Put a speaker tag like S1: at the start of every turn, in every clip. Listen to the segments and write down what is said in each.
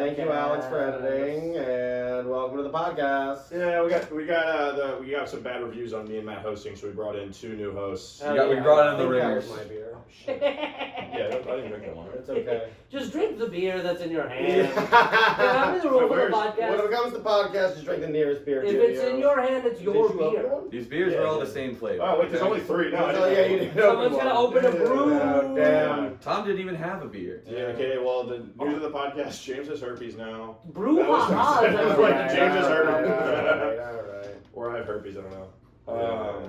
S1: Thank you, Alex, for editing, and welcome to the podcast.
S2: Yeah, we got some bad reviews on me and Matt hosting, so we brought in 2 new hosts.
S1: We
S3: brought in the
S1: ringers.
S3: ringers.
S1: My beer.
S2: Yeah, I didn't drink that one.
S1: It's okay.
S4: Just drink the beer that's in your hand.
S1: Yeah.
S4: I'm in the rule for the
S1: When
S4: podcast.
S1: it comes to podcast, just drink the nearest beer.
S4: If it's in your hand, it's your beer.
S3: These beers are all the same flavor.
S2: Oh, wait, there's only 3 now.
S1: Yeah, you didn't
S4: Someone's gonna open a brew.
S1: Oh, damn.
S3: Tom didn't even have a beer.
S2: Yeah, okay, well, the news of the podcast, James has herpes now.
S4: Brew
S2: That was-
S4: ha-ha.
S2: that was like James has herpes.
S1: Alright.
S2: Or I have herpes, I don't know.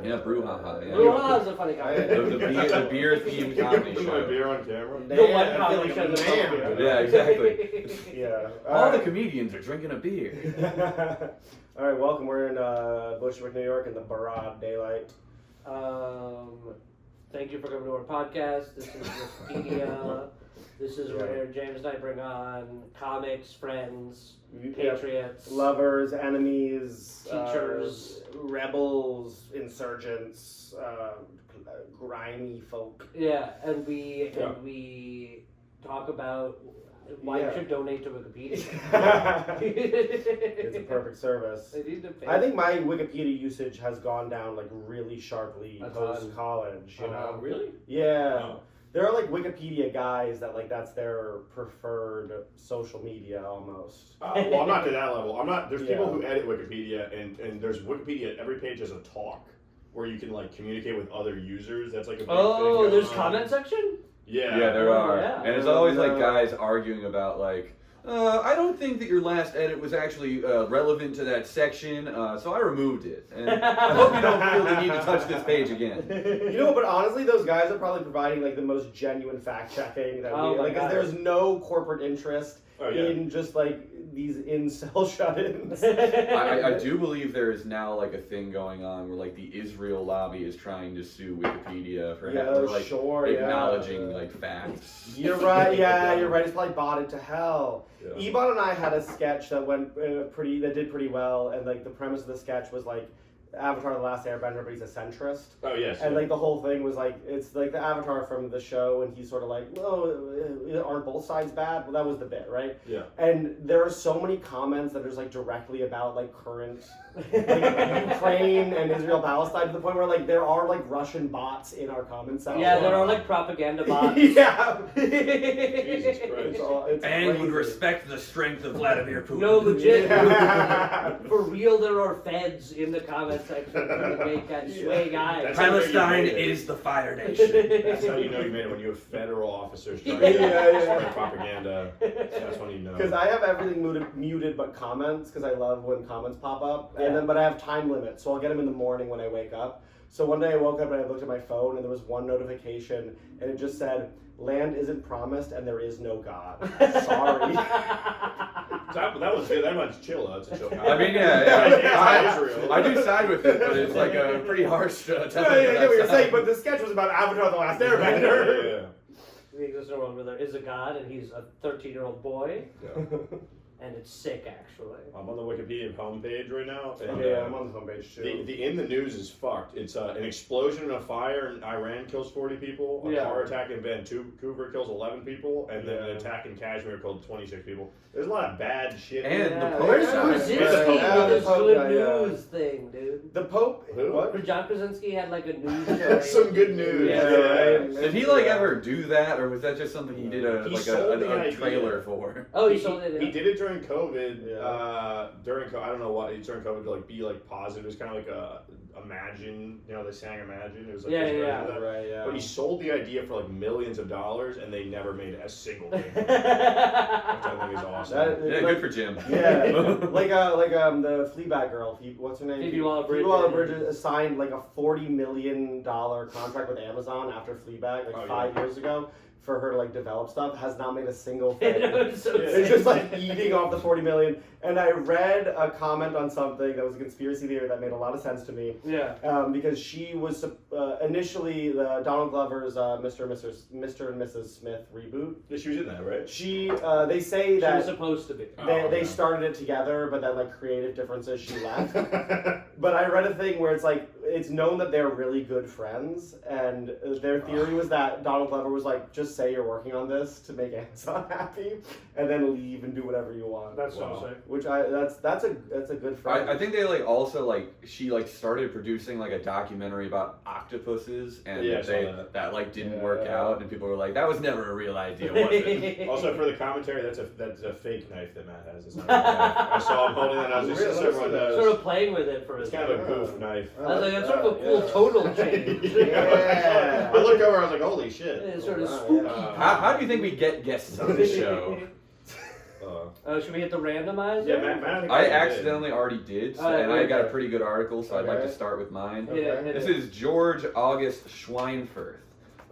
S3: Yeah, brouhaha. Yeah.
S4: Brew ha-ha is a funny comment.
S3: The beer themed comedy
S2: Put my
S3: show.
S2: beer on camera.
S4: The one
S1: I feel
S4: comedy
S1: like
S4: show
S1: a
S4: that's
S1: man.
S4: on
S3: Yeah, exactly.
S1: Yeah.
S3: All the comedians are drinking a beer.
S1: All right, welcome. We're in Bushwick, New York, in the broad daylight.
S4: Thank you for coming to our podcast. This is Riffipedia. This is where James and I bring on comics, friends, patriots,
S1: Lovers, enemies,
S4: teachers,
S1: rebels, insurgents, grimy folk.
S4: Yeah, and we talk about why you should donate to Wikipedia.
S1: It's a perfect service.
S4: They need to pay.
S1: I think my Wikipedia usage has gone down like really sharply
S4: A
S1: post
S4: ton.
S1: college. You know?
S2: Really?
S1: Yeah.
S2: Oh.
S1: There are like Wikipedia guys that like that's their preferred social media almost.
S2: Well, I'm not to that level. There's people
S1: Yeah.
S2: who edit Wikipedia, and there's Wikipedia, every page has a talk where you can like communicate with other users. That's like a big thing.
S4: Oh, there's
S2: going on.
S4: comment section?
S2: Yeah.
S3: Yeah, there are.
S4: Yeah.
S3: And it's always like guys arguing about like, I don't think that your last edit was actually relevant to that section, so I removed it. And I hope you don't feel the need to touch this page again.
S1: You know, but honestly, those guys are probably providing like the most genuine fact checking that
S4: Oh
S1: we
S4: my
S1: like. 'Cause
S4: God.
S1: there's no corporate interest
S2: Oh, yeah.
S1: in just like these incel shut-ins.
S3: I do believe there is now like a thing going on where like the Israel lobby is trying to sue Wikipedia for like acknowledging like facts.
S1: You're right. Yeah, you're right. It's probably bought it to hell.
S2: Yeah.
S1: Ibhan and I had a sketch that went that did pretty well, and like the premise of the sketch was like Avatar: The Last Airbender, but he's a centrist.
S2: Oh yes.
S1: And like the whole thing was like it's like the Avatar from the show, and he's sort of like, "Oh, aren't both sides bad?" Well, that was the bit, right?
S2: Yeah.
S1: And there are so many comments that are just like directly about like current like, Ukraine and Israel Palestine to the point where like there are like Russian bots in our comment section.
S4: Yeah, there are like propaganda bots.
S1: Yeah.
S2: Jesus Christ.
S1: It's crazy.
S3: respect the strength of Vladimir Putin.
S4: No, legit.
S1: Yeah.
S4: For real, there are feds in the comment section trying to make that sway guy.
S2: That's Palestine
S3: is the fire nation.
S2: That's how you know you made it, when you have federal officers trying
S1: Yeah,
S2: to
S1: yeah.
S2: spread propaganda. That's when you know.
S1: Because I have everything muted but comments, because I love when comments pop up. And then, but I have time limits, so I'll get them in the morning when I wake up. So one day I woke up and I looked at my phone, and there was one notification, and it just said, "Land isn't promised, and there is no God." Sorry.
S2: That was chill though. It's a chill.
S3: I mean, yeah.
S2: Israel.
S3: I do side with it, but it's like a pretty harsh
S1: I get what you're saying, but the sketch was about Avatar: The Last Airbender.
S2: Yeah.
S4: We exist in a world where there is a god and he's a 13-year-old boy,
S2: Yeah.
S4: and it's sick actually.
S2: I'm on the Wikipedia homepage right now. And,
S1: Yeah, I'm on the homepage too.
S2: The in the news is fucked. It's an explosion and a fire in Iran kills 40 people. A car attack in Vancouver kills 11 people, and then an attack in Kashmir killed 26 people. There's a lot of bad shit.
S3: And the Pope-
S4: Where's
S3: Yeah.
S4: Krasinski
S1: Yeah.
S4: with his
S1: Yeah.
S4: good
S1: Yeah.
S4: news thing, dude?
S1: The Pope.
S2: Who?
S1: What?
S4: John Krasinski had like a news story.
S2: Some good news.
S4: Yeah.
S1: Right.
S3: Did he like ever do that, or was that just something he did
S2: He sold the
S3: a
S2: idea.
S3: trailer for?
S4: Oh, he sold it.
S2: He did it during COVID.
S1: Yeah.
S2: I don't know what during COVID to like be like positive. It was kind of like a Imagine. You know, they sang Imagine. It was like this version of that.
S1: Right, yeah.
S2: But he sold the idea for like millions of dollars, and they never made a single thing. Which
S4: yeah.
S2: I think is awesome.
S3: Yeah, good for Jim.
S1: Yeah, like the Fleabag girl. What's her name?
S4: Phoebe Waller-Bridge.
S1: Phoebe Waller-Bridge signed like a $40 million contract with Amazon after Fleabag, like 5 years ago, for her to like develop stuff. Has not made a single thing.
S4: It's so
S1: It's
S4: sick.
S1: just like eating off the $40 million. And I read a comment on something that was a conspiracy theory that made a lot of sense to me.
S4: Yeah.
S1: Because she was initially the Donald Glover's Mr. and Mrs. Smith reboot.
S2: Yeah, she was in that, right?
S1: She they say
S4: She
S1: that
S4: was supposed to be.
S1: they started it together, but then like creative differences, she left. But I read a thing where it's like it's known that they're really good friends, and their theory was that Donald Glover was like, just say you're working on this to make Amazon happy, and then leave and do whatever you want.
S4: That's so sick.
S1: Which that's a good friend.
S3: I think they like also like she like started producing like a documentary about octopuses, and that like didn't work out, and people were like, that was never a real idea, was it?
S2: Also, for the commentary, that's a fake knife that Matt has. It's not a real knife. I saw him holding it. I was just
S4: sort of playing with it for a
S2: It's
S4: second.
S2: kind of a goof knife.
S4: I was like, that's sort of a cool total change.
S1: Yeah.
S2: I looked over. I was like, holy shit.
S4: It's sort of spooky.
S3: How do you think we get guests on this show?
S4: Should we hit the randomizer?
S2: Yeah, Matt
S3: I accidentally already did, so, and I got a
S1: okay.
S3: pretty good article, so I'd like to start with mine.
S4: Hit it.
S3: This is George August Schweinfurth.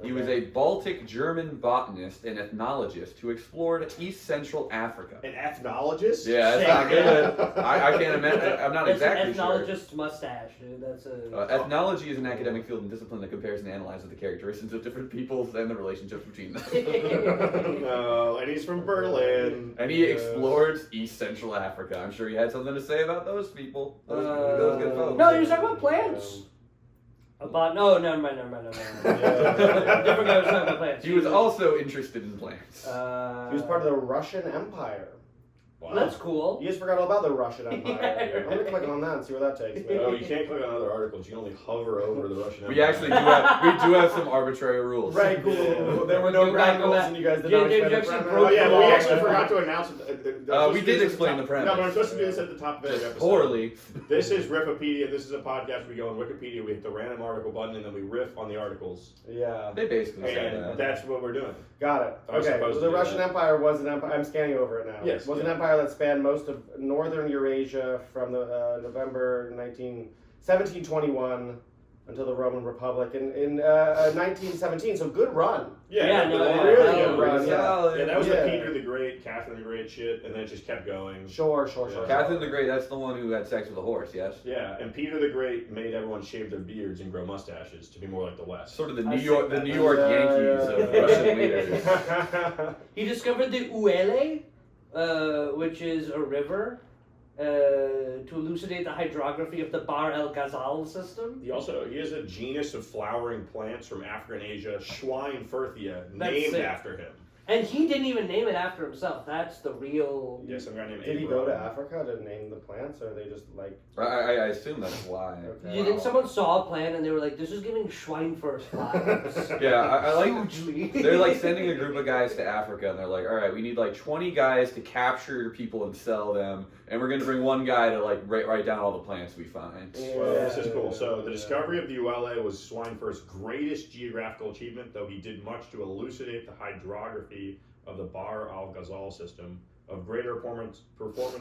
S3: He was a Baltic German botanist and ethnologist who explored East Central Africa.
S2: An ethnologist?
S3: Yeah, that's not good. I can't imagine. I'm not
S4: That's
S3: exactly
S4: an ethnologist's mustache, dude. That's a.
S3: Ethnology is an academic field and discipline that compares and analyzes the characteristics of different peoples and the relationships between them.
S2: No, and he's from Berlin.
S3: And he explored East Central Africa. I'm sure he had something to say about those people. Those good folks.
S4: No, you're talking about plants. No, never mind. Different guy was talking about plants.
S3: He was also interested in plants.
S1: He was part of the Russian Empire.
S2: Wow.
S4: That's cool.
S1: You just forgot all about the Russian Empire.
S4: Yeah.
S1: I'm gonna click on that and see where that takes me.
S2: Oh, you can't click on other articles. You can only hover over the Russian Empire.
S3: We actually do have some arbitrary rules.
S1: Right, cool. There were no ground rules and you guys did
S4: Yeah,
S1: not
S4: Dave
S1: explain the
S4: Jackson
S1: premise.
S4: broke
S2: Oh yeah,
S4: the
S2: we
S4: law.
S2: actually forgot to announce it.
S3: We did explain the premise.
S2: No, but I'm supposed to do this at the top of every episode.
S3: Poorly.
S2: This is Riffipedia. This is a podcast. We go on Wikipedia, we hit the random article button, and then we riff on the articles.
S1: Yeah.
S3: They basically said
S2: And
S3: that.
S2: that's what we're doing.
S1: Got it.
S2: I was
S1: Okay,
S2: supposed
S1: so
S2: to
S1: the
S2: do
S1: Russian
S2: that.
S1: Empire was an empire. I'm scanning over it now.
S2: Yes,
S1: Was an
S2: yeah.
S1: empire that spanned most of northern Eurasia from the November 1721 until the Roman Republic in 1917. So good run.
S4: Yeah, no,
S1: really
S4: yeah,
S1: good run. Yeah.
S2: Yeah, that was
S1: Yeah.
S2: the Peter the Great, Catherine the Great shit, and then it just kept going.
S1: Sure.
S3: Catherine the Great, that's the one who had sex with a horse, yes?
S2: Yeah, and Peter the Great made everyone shave their beards and grow mustaches to be more like the West.
S3: Sort of the
S4: I
S3: New York
S4: think
S3: Yankees of Russian leaders.
S4: He discovered the Uele, which is a river, to elucidate the hydrography of the Bahr el Ghazal system.
S2: He is a genus of flowering plants from Africa and Asia, Schweinfurthia,
S4: That's
S2: named
S4: sick.
S2: after him.
S4: And he didn't even name it after himself. That's the real.
S2: Yeah, some guy named
S1: Did he
S2: Ibhan.
S1: go to Africa to name the plants, or are they just like?
S3: I assume that's why.
S1: Okay.
S4: You think someone saw a plant and they were like, "This is giving Schweinfurt vibes."
S3: Yeah, I like.
S4: Hugely.
S3: They're like sending a group of guys to Africa, and they're like, all right, we need like 20 guys to capture people and sell them, and we're going to bring one guy to like write down all the plants we find.
S2: Well, this is cool. So the discovery of the Uele was Schweinfurth's greatest geographical achievement, though he did much to elucidate the hydrography of the Bahr al Ghazal system. Of greater performance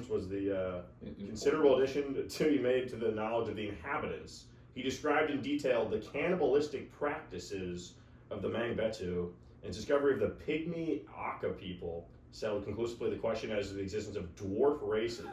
S2: was the considerable addition to be made to the knowledge of the inhabitants. He described in detail the cannibalistic practices of the Mangbetu, and his discovery of the Pygmy Aka people settled conclusively the question as to the existence of dwarf races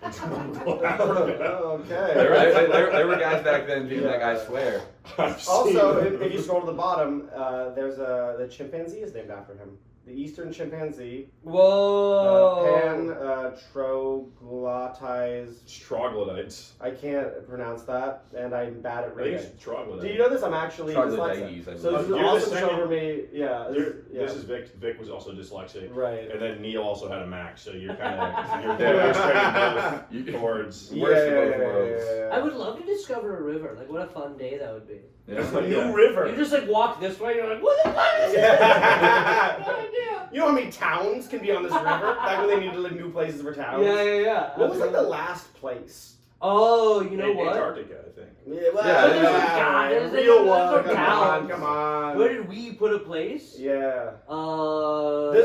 S2: in tropical Africa.
S1: Okay.
S3: There were guys back then doing that, I swear.
S1: Also, if you scroll to the bottom, there's the chimpanzee is named after him. The eastern chimpanzee.
S4: Whoa.
S1: Troglodytes.
S2: Troglodytes.
S1: I can't pronounce that, and I'm bad at
S2: I think
S1: reading.
S2: it's troglodytes.
S1: Do you know this? I'm actually
S3: Troglodytes,
S1: dyslexic.
S3: I
S1: So
S3: believe.
S1: this is
S2: You're the
S1: awesome
S2: second-
S1: show for me. Yeah.
S2: This is Vic. Vic was also dyslexic.
S1: Right.
S2: And then Neil also had a Mac, so you're kind of you're demonstrating both towards.
S3: Worst of both worlds.
S4: I would love to discover a river. Like, what a fun day that would be.
S3: Yeah.
S1: A new
S2: Yeah.
S1: river.
S4: You just like walk this way, you're like, what the fuck is this?
S1: Yeah.
S4: No idea.
S1: You know how many towns can be on this river? Back when they needed like new places for towns.
S4: Yeah.
S1: What was like the last place?
S4: Oh, you know what?
S2: Antarctica, I think.
S1: Yeah, well,
S3: Yeah,
S4: there's a guy- there's
S1: real
S4: a-
S1: one.
S4: there's a
S1: Come on,
S4: town.
S1: come on.
S4: Where did we put a place?
S1: Yeah.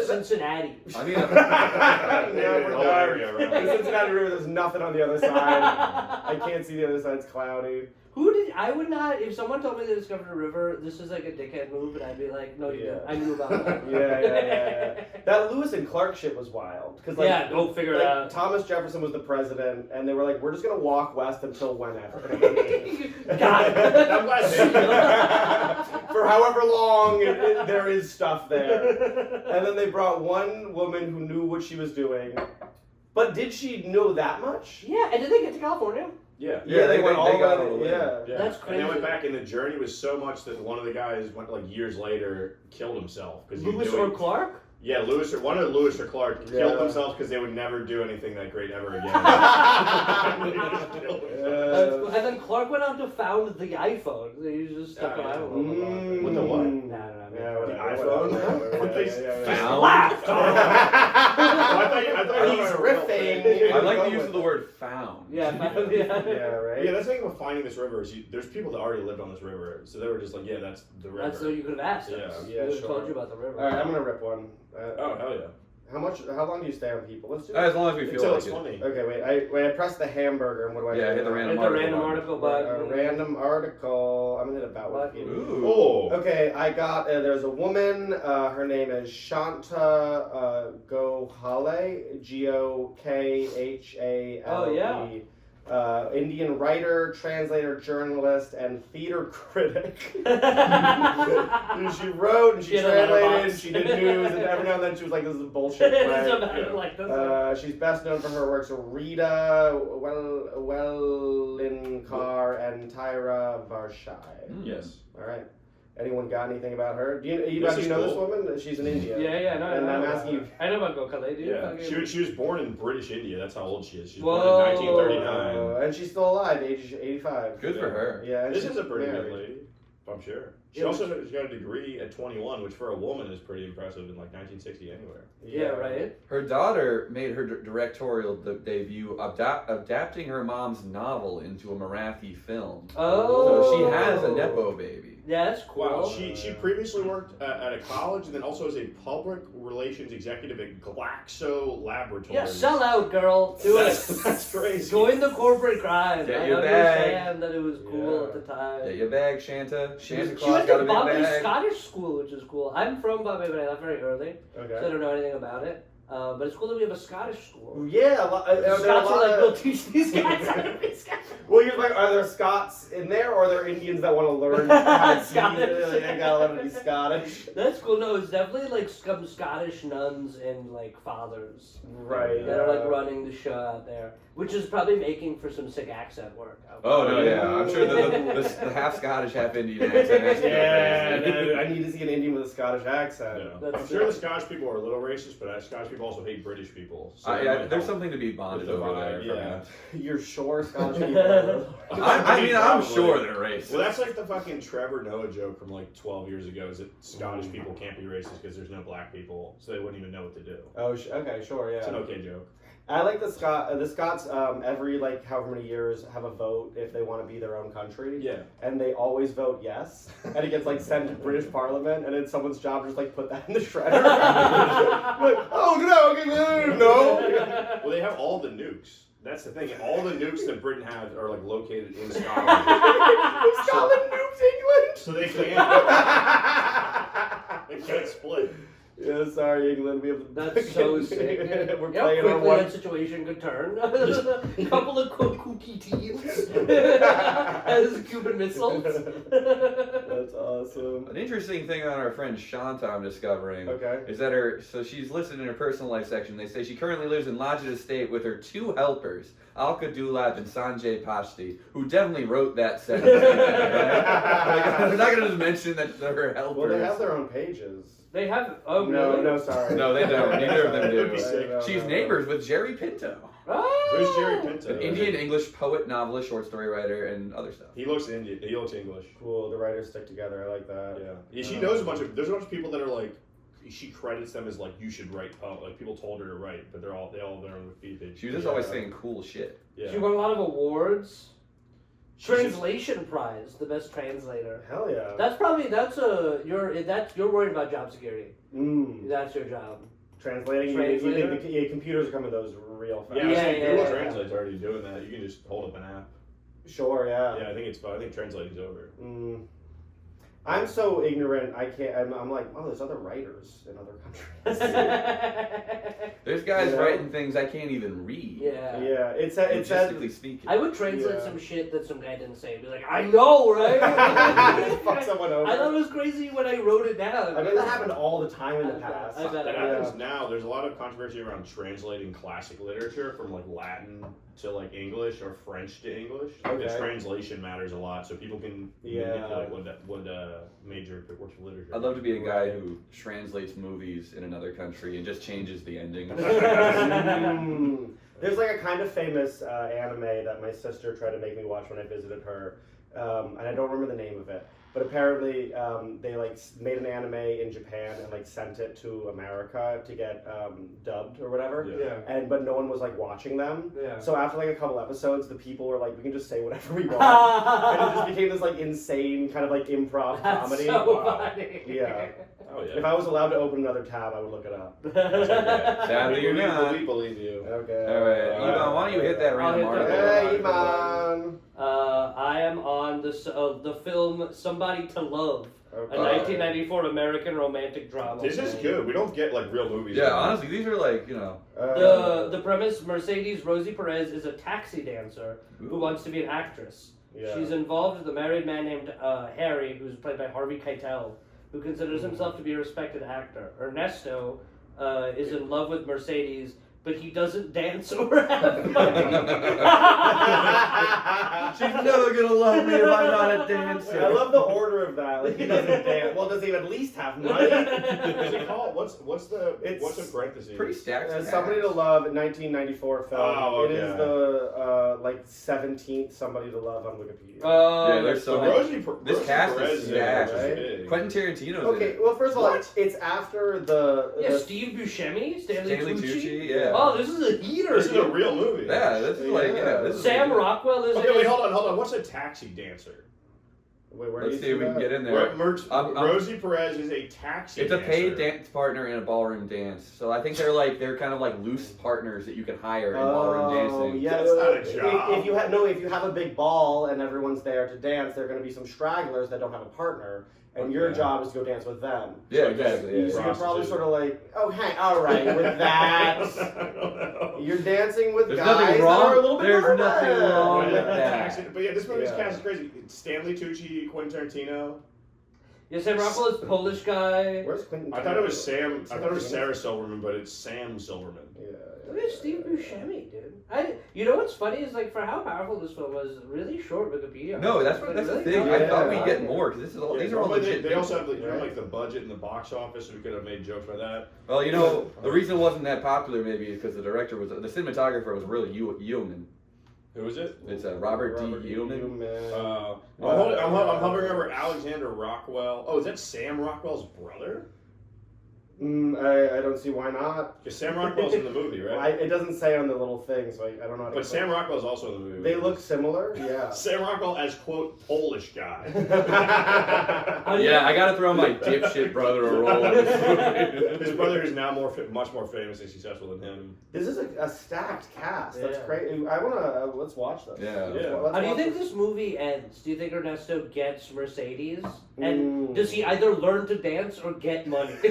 S4: Cincinnati.
S3: I mean,
S1: Yeah, we're
S2: The whole
S1: done.
S2: area, right?
S1: The Cincinnati River, there's nothing on the other side. I can't see the other side, it's cloudy.
S4: I would not, if someone told me they discovered a river, this is like a dickhead move, and I'd be like, no, you
S1: Yeah.
S4: didn't. I knew about that.
S1: Yeah. That Lewis and Clark shit was wild. Cause like,
S4: Yeah, go figure it out.
S1: Thomas Jefferson was the president, and they were like, we're just gonna walk west until whenever.
S4: Got it.
S2: I'm glad they
S1: For however long there is stuff there. And then they brought one woman who knew what she was doing. But did she know that much?
S4: Yeah, and did they get to California?
S2: Yeah.
S1: Yeah, they went all
S3: got
S1: the
S3: on the
S1: way. Yeah.
S2: Yeah.
S4: That's
S2: And they went
S4: crazy.
S2: back, and the journey was so much that one of the guys went like years later killed himself because
S4: Lewis or Clark?
S2: Yeah, one of Lewis or Clark
S1: Yeah.
S2: killed themselves because they would never do anything that great ever again. They just killed themselves.
S4: And then Clark went on to found the iPhone. He just stuck
S2: Yeah,
S4: around
S2: yeah.
S4: a little bit.
S2: With the what?
S4: No.
S1: Yeah,
S2: The
S1: whatever,
S2: iPhone?
S1: whatever.
S2: What they
S3: Found?
S4: Laughed.
S2: I thought
S1: He's
S2: you were
S1: riffing.
S3: I like the use of the word found.
S4: Yeah,
S1: Yeah, right.
S2: Yeah, that's the thing about finding this river is there's people that already lived on this river, so they were just like, yeah, that's the river.
S4: That's what you could have asked us.
S2: Yeah.
S4: We
S1: Yeah,
S4: would have
S1: sure.
S4: told you about the river.
S1: All right, I'm gonna rip one.
S2: Oh hell yeah!
S1: How long do you stay on people? Let's do it.
S3: As long as we feel
S2: Until
S3: like
S2: it's
S3: it.
S2: funny.
S1: Okay, wait. I pressed the hamburger, and what do I do?
S3: Yeah, hit the random
S4: Hit the random
S3: article
S4: article
S1: A
S4: button.
S1: random article. I'm gonna hit about
S4: What?
S1: Wikipedia.
S3: Ooh.
S2: Oh,
S1: Okay, I got. There's a woman. Her name is Shanta Gokhale. Gokhale.
S4: Oh, yeah.
S1: Indian writer, translator, journalist, and theater critic. She wrote and she
S4: She had a
S1: translated.
S4: letterbox.
S1: She did news, and every now and then she was like, "This is a bullshit
S4: It's
S1: play."
S4: about like this.
S1: She's best known for her works of Rita, Wellinkar, and Tyra Varshai.
S2: yes.
S1: All right. Anyone got anything about her? Do you
S2: This
S1: know
S2: is
S1: this
S2: cool.
S1: woman? She's in India.
S4: Yeah, no,
S1: And
S4: no,
S1: I'm
S4: no.
S1: asking you.
S4: I know about Gokhale, dude.
S2: Yeah,
S4: Fucking-
S2: she was born in British India. That's how old she is. She was
S4: Whoa.
S2: born in 1939.
S1: And she's still alive, age 85.
S3: Good for her.
S1: Yeah, and
S2: This
S1: she's
S2: is a pretty
S1: married.
S2: good lady, I'm sure. She
S4: Yeah,
S2: also got a degree at 21, which for a woman is pretty impressive in like 1960 anywhere.
S4: Yeah, right.
S3: Her daughter made her directorial debut adapting her mom's novel into a Marathi film.
S4: Oh.
S3: So she has a Nepo baby.
S4: Yeah, that's cool.
S2: Wow, she previously worked at a college and then also as a public relations executive at Glaxo Laboratories.
S4: Yeah, sell out, girl. Do it.
S2: That's crazy.
S4: Join the corporate grind.
S3: Get
S4: I
S3: your
S4: understand that it was cool
S1: Yeah.
S4: at the time.
S3: Get your bag, Shanta. Shanta
S4: She
S3: Claus
S4: went
S3: got
S4: to
S3: a big
S4: Bombay
S3: bag.
S4: Scottish school, which is cool. I'm from Bombay, but I left very early, so I
S1: Okay.
S4: don't know anything about it. But it's cool that we have a Scottish school.
S1: Yeah, there are a
S4: Scots are
S1: lot
S4: like,
S1: of-
S4: we'll teach these guys how to be Scottish.
S1: Well, you're like, are there Scots in there, or are there Indians that want to learn how to
S4: Scottish.
S1: Like, I gotta learn to be Scottish.
S4: That's cool. No, it's definitely like some Scottish nuns and like fathers
S1: Right.
S4: that are like running the show out there, which is probably making for some sick accent work.
S3: Oh no, yeah, I'm sure the half Scottish, half Indian accent has to go
S1: Yeah,
S3: crazy.
S1: I need to see an Indian with a Scottish accent.
S2: Yeah.
S4: That's
S2: I'm sure
S4: it.
S2: the Scottish people are a little racist, but Scottish people also hate British people. So it
S3: Yeah,
S2: might
S3: there's
S2: help.
S3: something to be bonded
S2: With the
S3: over
S2: vibe,
S3: there.
S2: yeah.
S1: You're sure Scottish people are
S3: I mean, I'm
S2: Probably.
S3: sure they're racist.
S2: Well, that's like the fucking Trevor Noah joke from like 12 years ago. Is that Scottish people can't be racist because there's no black people, so they wouldn't even know what to do.
S1: Oh, okay, sure, yeah.
S2: It's an okay joke.
S1: I like the Scots. Every like however many years have a vote if they want to be their own country.
S2: Yeah.
S1: And they always vote yes, and it gets like sent to British Parliament, and it's someone's job to just like put that in the shredder. Like, oh no, no.
S2: Well, they have all the nukes. That's the thing. All the nukes that Britain has are like located in Scotland,
S1: Scotland nukes England.
S2: so they can't split.
S1: Yeah, sorry, England. We have.
S4: That's so sick.
S1: We're
S4: Yeah,
S1: playing our
S4: quickly
S1: one.
S4: that situation could turn. A couple of kooky teams as Cuban missiles.
S1: That's awesome.
S3: An interesting thing on our friend Shanta I'm discovering
S1: Okay.
S3: is that she's listed in her personal life section. They say she currently lives in Lodgett Estate with her 2 helpers, Alka Dulab and Sanjay Pashti, who definitely wrote that sentence. They're not going to just mention that they're her helpers.
S1: Well, they have their own pages.
S4: They have. Oh,
S1: No,
S4: really?
S1: no, sorry.
S3: No, they don't. Neither of them
S2: That would
S3: do.
S2: be sick.
S3: She's neighbors with Jerry Pinto,
S4: Oh.
S2: Who's Jerry Pinto?
S3: an Indian English poet, novelist, short story writer, and other stuff.
S2: He looks Indian. He looks English.
S1: Cool. The writers stick together. I like that.
S2: Yeah. She knows a bunch of. There's a bunch of people that are like. She credits them as like you should write poem. Like people told her to write, but they all have their own Wikipedia.
S3: She was just always saying cool shit.
S2: Yeah.
S4: She won a lot of awards.
S2: She should-
S4: Translation prize, the best translator.
S1: Hell yeah.
S4: You're worried about job security. That's your job.
S1: Translating. You
S4: Translator?
S1: think the computers are coming to those real fast.
S2: Yeah, I think
S4: Yeah,
S2: Google
S4: yeah.
S2: Translate's already doing that. You can just hold up an app.
S1: Sure. Yeah.
S2: Yeah, I think translating's over.
S1: I'm so ignorant. I can't. I'm like, oh, there's other writers in other countries.
S3: There's guy's
S1: You know?
S3: writing things I can't even read.
S4: Yeah.
S1: Yeah, it said
S3: Logistically speaking.
S4: I would translate
S1: Yeah.
S4: some shit that some guy didn't say. Be like, I know, right?
S1: fuck someone over.
S4: I thought it was crazy when I wrote it down.
S1: I bet that happened all the time in the
S4: I bet-
S1: past.
S4: I bet
S2: That
S4: it
S2: happens now. There's a lot of controversy around translating classic literature from like Latin to like English or French to English. Like, the
S1: Okay.
S2: translation matters a lot, so people can manipulate what major works of literature.
S3: I'd love to be a guy who translates movies in another country and just changes the ending.
S1: There's like a kind of famous anime that my sister tried to make me watch when I visited her, and I don't remember the name of it. But apparently, they like made an anime in Japan and like sent it to America to get dubbed or whatever.
S2: Yeah.
S1: But no one was like watching them.
S4: Yeah.
S1: So after like a couple episodes, the people were like, "We can just say whatever we want," and it just became this like insane kind of like improv
S4: That's
S1: comedy.
S4: so funny.
S1: Yeah.
S2: Oh
S1: If
S2: yeah.
S1: I was allowed to open another tab, I would look it up.
S3: Sadly, you're not.
S2: We believe you.
S1: Okay.
S3: All right, Ibhan, why don't you hit that
S4: I'll
S3: random
S4: hit
S3: article?
S4: that.
S1: Hey, Iman.
S4: I am on the film Somebody to Love, a
S1: Okay.
S4: 1994 American romantic drama.
S2: This is good. We don't get like real movies.
S3: Yeah, honestly, these are like,
S4: The premise: Mercedes Rosie Perez is a taxi dancer who wants to be an actress.
S1: Yeah.
S4: She's involved with a married man named Harry, who's played by Harvey Keitel, who considers himself to be a respected actor. Ernesto is in love with Mercedes, but he doesn't dance or have money.
S3: she's never gonna love me if I'm not a dancer.
S1: I love the order of that. Like he doesn't dance. Well, does he at least have money?
S2: What's it called? What's in parentheses?
S3: Pretty stacked.
S1: Somebody to Love, 1994 film.
S2: Oh, okay.
S1: It is the like 17th Somebody to Love on Wikipedia.
S3: Yeah, there's
S2: So
S3: so many.
S2: Rosie
S3: cast is
S2: Perez
S3: stacked,
S1: right?
S2: big.
S3: Quentin Tarantino's
S1: Okay,
S3: in
S1: well, first of all,
S2: What?
S1: it's after the
S4: Steve Buscemi, Stanley
S3: Stanley
S4: Tucci.
S3: Tucci, yeah.
S4: Oh, this is a heater.
S2: This is a real movie.
S3: it. Yeah, this is like, this is
S4: Sam Rockwell is.
S2: Okay, wait, hold on. What's a taxi dancer?
S1: Wait, where
S3: Let's
S1: do
S3: see
S1: you
S3: if we can
S1: that?
S3: get in there. Rosie
S2: Perez is a taxi
S3: It's a
S2: dancer.
S3: paid dance partner in a ballroom dance. So I think they're kind of like loose partners that you can hire in ballroom dancing.
S1: Yeah,
S2: That's not a job.
S1: If you have a big ball and everyone's there to dance, there are going to be some stragglers that don't have a partner, and your
S3: Okay.
S1: job is to go dance with them.
S3: Yeah, exactly. Yeah,
S1: So
S3: yeah.
S1: you're probably sort of like, oh, hey, all right, with that,
S2: I don't know.
S1: you're dancing with
S3: There's
S1: guys
S3: nothing
S1: that
S3: wrong.
S1: are a little bit
S3: There's
S1: nervous.
S3: nothing wrong with
S2: Yeah,
S3: that.
S2: taxi- But yeah, this movie's
S1: Yeah.
S2: cast is crazy. Stanley Tucci, Quentin Tarantino.
S4: Yeah, Sam Rockwell is Polish guy.
S1: Where's Quentin?
S2: I thought it was
S1: Tarantino?
S2: Sam. I thought it was Sarah Silverman, but it's Sam Silverman.
S1: Yeah.
S4: Look at Steve Buscemi, dude. You know what's funny is like for how powerful this film was, really short Wikipedia.
S3: No, that's
S4: Like,
S3: the
S4: really
S3: thing.
S4: not
S3: I thought
S1: Yeah.
S3: we'd get more because these are all
S2: Normally
S3: legit.
S2: They also have
S3: people.
S2: like the budget and the box office, so we could have made jokes by that.
S3: Well, the reason it wasn't that popular maybe is because the cinematographer was really Yeoman.
S2: Who is it?
S3: It's Robert D. Yeoman.
S2: I'm hovering over Alexander Rockwell. Oh, is that Sam Rockwell's brother?
S1: I don't see why not.
S2: Because Sam Rockwell's in the movie, right?
S1: It doesn't say on the little thing, so I don't know how to
S2: But Sam Rockwell's also in the movie.
S1: They look similar, yeah.
S2: Sam Rockwell as, quote, Polish guy.
S3: Yeah, I gotta throw my dipshit brother a roll in this movie.
S2: His brother is now much more famous and successful than him.
S1: This is a stacked cast. That's
S4: Yeah.
S1: crazy. I wanna let's watch this.
S3: Yeah.
S1: Let's
S4: How do you
S1: watch
S4: think this movie ends? Do you think Ernesto gets Mercedes? And does he either learn to dance or get money?
S1: or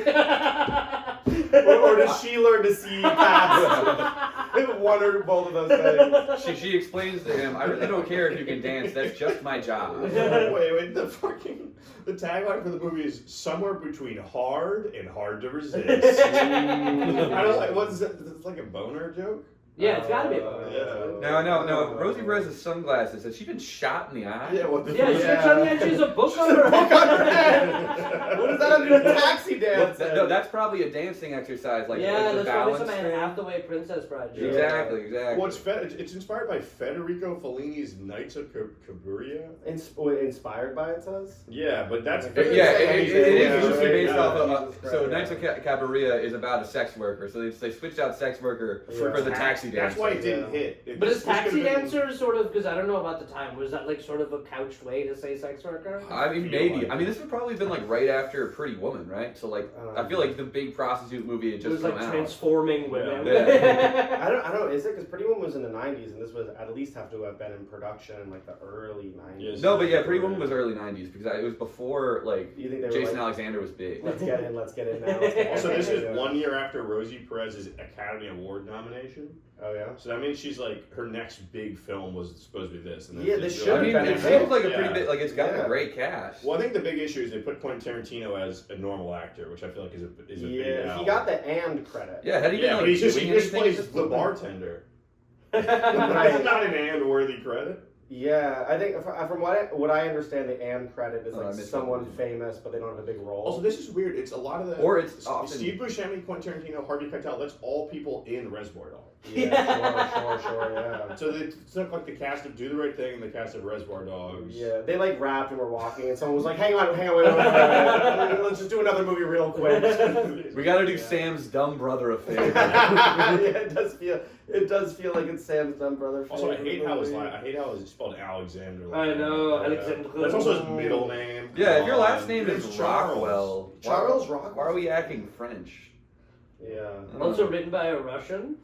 S1: does she learn to see past one or both of those things?
S3: She explains to him, I really don't care if you can dance, that's just my job.
S2: Wait, the tagline for the movie is somewhere between hard and hard to resist. I don't like, what's it? It's like a boner joke?
S4: Yeah, it's gotta be a boner.
S2: Yeah.
S3: No. Rosie Perez's sunglasses, has she been shot in the eye?
S2: Yeah, what the
S4: Yeah, she's
S1: Yeah.
S4: on the edge. She's a book on her
S1: Book on her head. What does that have to do with taxi dance?
S3: No, that's probably a dancing exercise, like
S4: yeah,
S3: the
S4: that's probably
S3: balance
S4: some
S3: thing.
S4: Hathaway Princess Bride.
S1: Yeah.
S3: Exactly.
S2: Well, it's inspired by Federico Fellini's Knights of Cabiria.
S1: Inspired by it says?
S2: Yeah, but that's
S3: Yeah, it is loosely
S1: right,
S3: based
S1: yeah.
S3: off of.
S1: Jesus
S3: So
S1: Christ,
S3: Knights of Cabiria is about a sex worker. So they switched out sex worker
S1: Yeah.
S3: for the taxi Taxi Dancer.
S2: That's why it didn't hit.
S4: But
S2: This
S4: is
S2: could've
S4: Taxi
S2: been-
S4: Dancer sort of, because I don't know about the time, was that like sort of a couched way to say sex worker?
S3: I mean,
S2: feel
S3: maybe.
S2: like-
S3: I mean, this would probably been like right after Pretty Woman, right? So like, I feel like the big prostitute movie had
S4: It
S3: just
S4: was like
S3: come out.
S4: transforming women.
S3: Yeah.
S1: I don't know. Is it because Pretty Woman was in the '90s, and this was at least have to have been in production in like the early '90s?
S2: Yes.
S3: No, but yeah, Pretty Woman was early '90s because it was before like
S1: You think they were
S3: Jason
S1: like,
S3: Alexander was big.
S1: let's get in now. Let's get in.
S2: Also, this is
S1: Yeah.
S2: 1 year after Rosie Perez's Academy Award nomination.
S1: Oh yeah.
S2: So that means she's like, her next big film was supposed to be this. And then
S1: Yeah,
S2: it's
S1: this
S2: just
S1: should
S3: I
S2: really-
S3: mean,
S1: been
S3: it
S1: a hit.
S3: seems like a
S2: Yeah.
S3: pretty big, like it's got
S1: Yeah.
S3: a great cast.
S2: Well, I think the big issue is they put Quentin Tarantino as a normal actor, which I feel like is a big
S1: Yeah,
S2: L.
S1: he got the and credit.
S3: Yeah, had he been
S2: Yeah,
S3: like
S2: but he just
S3: doing anything
S2: plays
S3: at this
S2: the
S3: point?
S2: bartender.
S1: Right.
S2: That's not an and worthy credit.
S1: Yeah, I think from what I understand, the and credit is
S3: Oh, I
S1: like
S3: missed
S1: someone
S3: that.
S1: famous, but they don't have a big role.
S2: Also, this is weird. It's a lot of the
S3: Or it's often-
S2: Steve Buscemi, Quentin Tarantino, Harvey Keitel. That's all people in Reservoir Dogs.
S1: Yeah, sure, yeah.
S2: So it took like the cast of Do the Right Thing and the cast of Reservoir Dogs.
S1: Yeah, they like rapped and were walking, and someone was like, "Hang on, wait. Let's just do another movie real quick."
S3: We got to do
S1: Yeah.
S3: Sam's dumb brother a favor.
S1: Yeah, it does feel like it's Sam's dumb brother.
S2: Also, I hate how
S1: movie.
S2: I hate how it's spelled Alexander.
S4: I know,
S2: Yeah.
S4: Alexander.
S2: That's also his middle name.
S3: Yeah, if your
S2: Come
S3: last
S2: on.
S3: name is
S2: It's Charles.
S3: Rockwell,
S1: Charles
S3: why
S1: Rockwell.
S3: are we acting French?
S1: Yeah.
S4: Also written by a Russian,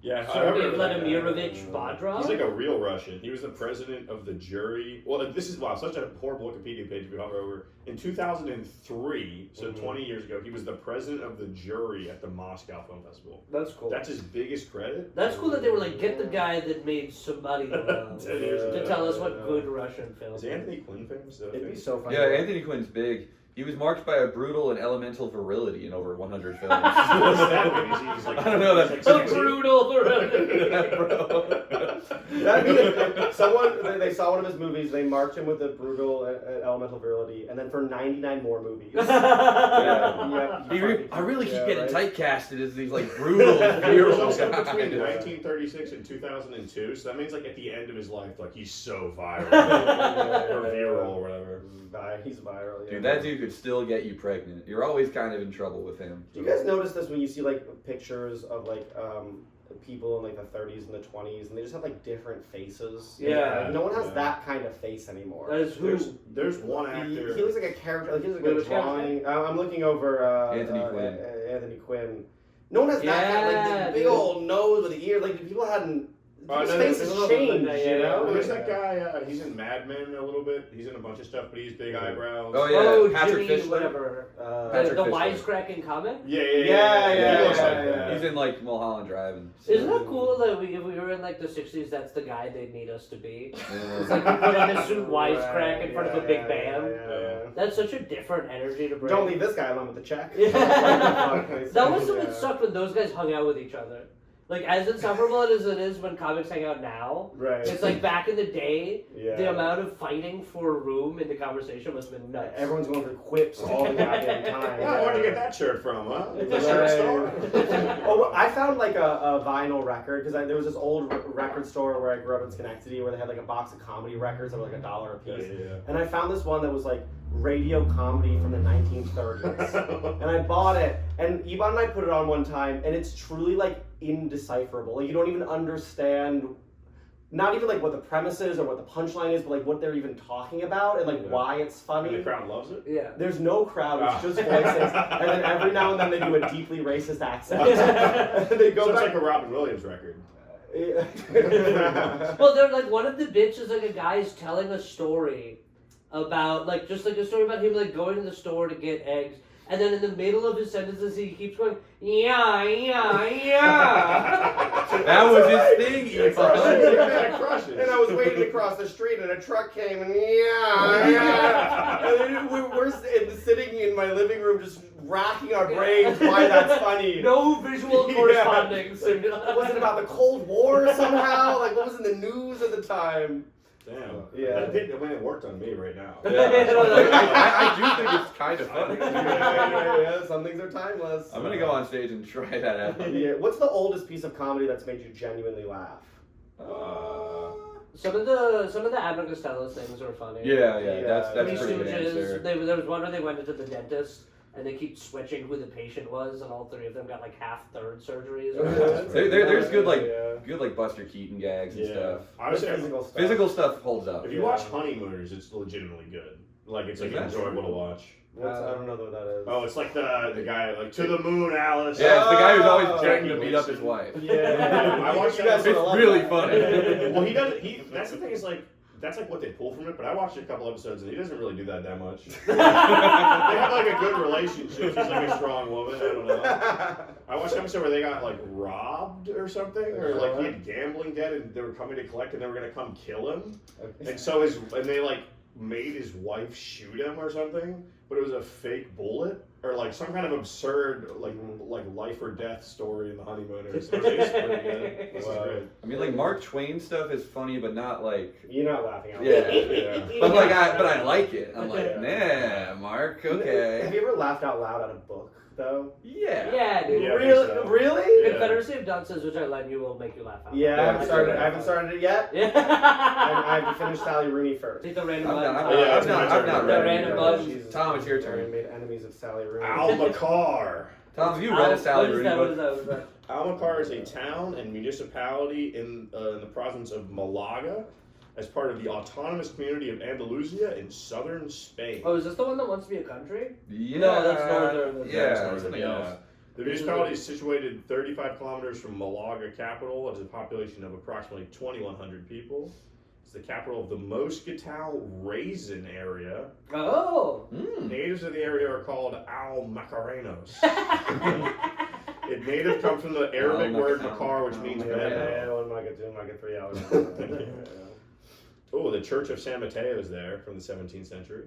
S2: Yeah, I
S4: Sergei
S2: remember that guy.
S4: Vladimirovich Badra.
S2: He's like a real Russian. He was the president of the jury. Well, this is such a horrible Wikipedia page we hover over. In 2003, so 20 years ago, he was the president of the jury at the Moscow Film Festival.
S4: That's cool.
S2: That's his biggest credit.
S4: That's cool that they were like, get the guy that made somebody to
S2: 10 years ago.
S4: tell us what good Russian film.
S2: Is Anthony Quinn famous? though?
S1: It'd be so funny.
S3: Yeah, Anthony Quinn's big. He was marked by a brutal and elemental virility in over 100 films.
S2: What's that mean? He's like,
S3: I don't know, that's
S2: he's
S4: So
S2: like 60?
S4: brutal.
S1: That'd be someone they saw one of his movies. They marked him with a brutal elemental virility, and then for 99 more movies. Yeah,
S3: I really keep
S1: Yeah,
S3: getting
S1: right.
S3: typecasted as these like brutal,
S2: He was
S3: virile
S2: also
S3: guys.
S2: between 1936 and 2002, so that means like at the end of his life, like he's so viral or viral or whatever.
S1: He's viral. Yeah.
S3: Dude, that dude could still get you pregnant. You're always kind of in trouble with him.
S1: Do you guys notice this when you see like pictures of like people in like the 30s and the 20s, and they just have like different faces?
S4: Yeah.
S1: Like, no one has
S2: Yeah.
S1: that kind of face anymore.
S4: That is who?
S2: There's one
S1: He
S2: actor.
S1: looks like a character. Like he looks
S4: Wait,
S1: like a
S4: which character?
S1: drawing. I'm looking over
S3: Anthony Quinn.
S1: Anthony Quinn. No one has that kind of, like
S4: Yeah,
S1: the big
S4: dude.
S1: old nose with the ear. Like people hadn't. People's
S2: no,
S1: faces
S2: there's
S1: changed.
S4: yeah,
S1: You
S4: yeah.
S1: know.
S2: Well, there's that guy. He's in Mad Men a little bit. He's in a bunch of stuff, but he's big eyebrows.
S3: Oh yeah,
S4: Oh,
S3: Patrick
S4: Jimmy,
S3: Fischler.
S4: whatever.
S3: Patrick
S4: The
S3: Fischler.
S4: wisecracking comic.
S2: Yeah.
S1: Yeah,
S2: He looks
S1: yeah,
S2: like
S1: yeah.
S2: that.
S3: He's in like Mulholland Drive and.
S4: Isn't that cool that if we were in like the 60s, that's the guy they'd need us to be?
S3: Yeah.
S4: It's like you put on a suit wisecrack in front of a big
S1: Yeah,
S4: band.
S1: yeah.
S4: That's such a different energy to bring.
S1: Don't leave this guy alone with the check.
S4: Yeah. That was
S1: Yeah.
S4: what sucked when those guys hung out with each other. Like, as insufferable as it is when comics hang out now,
S1: Right.
S4: it's like back in the day,
S1: Yeah.
S4: the amount of fighting for room in the conversation must have been nuts.
S1: Everyone's going for quips all the goddamn time.
S2: Yeah, where'd you get that shirt from, huh? The
S1: Right.
S2: shirt store?
S1: Oh, I found like a vinyl record because there was this old record store where I grew up in Schenectady where they had like a box of comedy records that were like $1 a piece.
S2: Yeah.
S1: And I found this one that was like radio comedy from the 1930s. And I bought it, and Ibhan and I put it on one time, and it's truly like indecipherable. Like you don't even understand, not even like what the premise is or what the punchline is, but like what they're even talking about and like
S2: Yeah.
S1: why it's
S2: And the
S1: funny.
S2: crowd loves it.
S4: Yeah.
S1: There's no crowd, it's
S2: Ah.
S1: just voices, and then every now and then they do a deeply racist accent. And they go
S2: So it's
S1: back.
S2: like a Robin Williams record.
S4: Well, they're like, one of the bits is like a guy's telling a story about, like, just like a story about him, like, going to the store to get eggs. And then in the middle of his sentences, he keeps going, yeah.
S3: That was his thing.
S2: It
S3: Ibhan.
S2: crushes.
S1: And I was waiting to cross the street, and a truck came, and yeah. And then we're sitting in my living room, just racking our brains why that's funny.
S4: No visual
S1: Yeah.
S4: corresponding.
S1: Was it about the Cold War somehow? Like what was in the news at the time?
S2: Damn.
S1: Yeah.
S2: It worked on me right now.
S3: I do think it's kind of funny.
S1: Yeah, some things are timeless.
S3: I'm gonna go on stage and try that out.
S1: Yeah. What's the oldest piece of comedy that's made you genuinely laugh?
S4: Some of the Abbott and Costello things are funny.
S3: Yeah,
S1: Yeah.
S3: that's
S4: Three
S3: a pretty good answer.
S4: Stooges. There was one where they went into the dentist and they keep switching who the patient was, and all three of them got like half third surgeries.
S3: There's good like
S1: Yeah.
S3: good like Buster Keaton gags and stuff.
S2: I would say
S3: Physical stuff holds up.
S2: if you watch Honeymooners, it's legitimately good. Like it's like enjoyable to watch.
S1: I don't know what that is.
S2: Oh, it's like the guy like to the moon, Alice.
S3: Yeah, it's the guy who's always
S1: Oh.
S3: threatening to beat up his wife.
S1: Yeah.
S2: I watched
S1: You
S2: that.
S1: guys
S3: It's
S1: would love
S3: really
S1: that.
S3: funny.
S2: Well, he doesn't. That's the thing. Is like that's like what they pull from it. But I watched a couple episodes and he doesn't really do that much. They have like a good relationship. She's like a strong woman. I don't know. I watched an episode where they got like robbed or something, or like he had gambling debt and they were coming to collect and they were gonna come kill him. And so they like made his wife shoot him or something, but it was a fake bullet or like some kind of absurd like life or death story in the Honeymooners. It was pretty good. This is great.
S3: I mean, like Mark Twain stuff is funny, but not like.
S1: You're not laughing out
S3: Yeah.
S1: loud.
S3: But I like it. I'm like, nah, Mark, okay.
S1: Have you ever laughed out loud at a book, though?
S3: Yeah.
S4: Yeah, dude.
S2: Yeah, I think
S1: Really?
S2: so.
S1: Really?
S2: Yeah.
S4: Confederacy of Dunces, which I lend you, will make you laugh out.
S1: Yeah,
S3: Yeah,
S1: I haven't started it yet.
S4: Yeah.
S1: I have to finish Sally Rooney first.
S4: Take the random
S3: I'm
S4: buttons.
S3: not,
S2: Yeah,
S3: I'm not, I'm not
S4: The
S3: ready.
S4: random buttons.
S1: Jesus.
S3: Tom, it's your
S1: I
S3: turn.
S1: made enemies of Sally Rooney.
S2: Almacar.
S3: Tom, have you read a Sally Rooney
S4: What
S3: book?
S4: is that? What is that?
S2: Almacar is a town and municipality in the province of Malaga, as part of the autonomous community of Andalusia in southern Spain.
S4: Oh, is this the one that wants to be a country?
S3: Yeah.
S4: No, that's northern.
S3: Yeah,
S2: That's
S3: something
S2: northern,
S3: else.
S2: yeah. The municipality is situated 35 kilometers from Malaga capital. It has a population of approximately 2,100 people. It's the capital of the Moscatel Raisin area.
S4: Oh.
S2: Natives of the area are called Al-Macarenos. Native comes from the Arabic word makar, which means
S1: Yeah,
S2: meadow.
S1: 1 Micah, 2 Micah, 3 hours.
S2: Oh, the Church of San Mateo is there from the 17th century.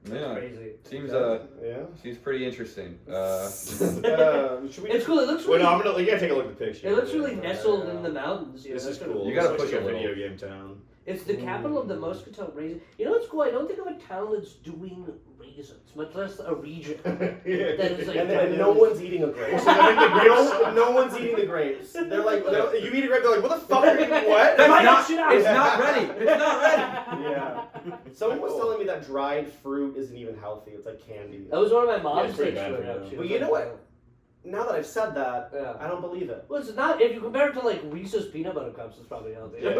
S3: Yeah.
S4: Crazy.
S3: Seems
S1: Yeah.
S3: seems pretty interesting.
S1: Should we
S4: It's cool. It looks
S2: Wait,
S4: really.
S2: no, you gotta take a look at the picture.
S4: It looks really nestled in the mountains.
S2: This is
S4: That's
S2: cool.
S3: You gotta
S2: It's
S3: push
S2: like
S3: a
S2: a
S3: little.
S2: video game town.
S4: It's the capital of the Moscatel Raisin. You know what's cool? I don't think of a town that's doing raisins, much less a region. That is like
S1: and no one's eating a grape.
S2: So I think the grapes.
S1: No one's eating the grapes. They're like, you eat a grape, they're like, what the fuck are you eating? What?
S3: That's
S4: Why
S3: not,
S4: not shit out?
S3: it's not ready. It's not ready.
S1: Yeah. Someone was telling me that dried fruit isn't even healthy. It's like candy.
S4: That was one of my
S2: Yeah,
S4: mom's
S2: it's pretty
S4: takes
S2: bad
S4: growing
S2: for
S4: up.
S2: you.
S4: She
S1: But
S4: was
S1: you know
S4: like,
S1: what? Now that I've said that,
S4: Yeah.
S1: I don't believe it.
S4: Well, it's not. If you compare it to like Reese's peanut butter cups, it's probably healthy.
S2: Yeah.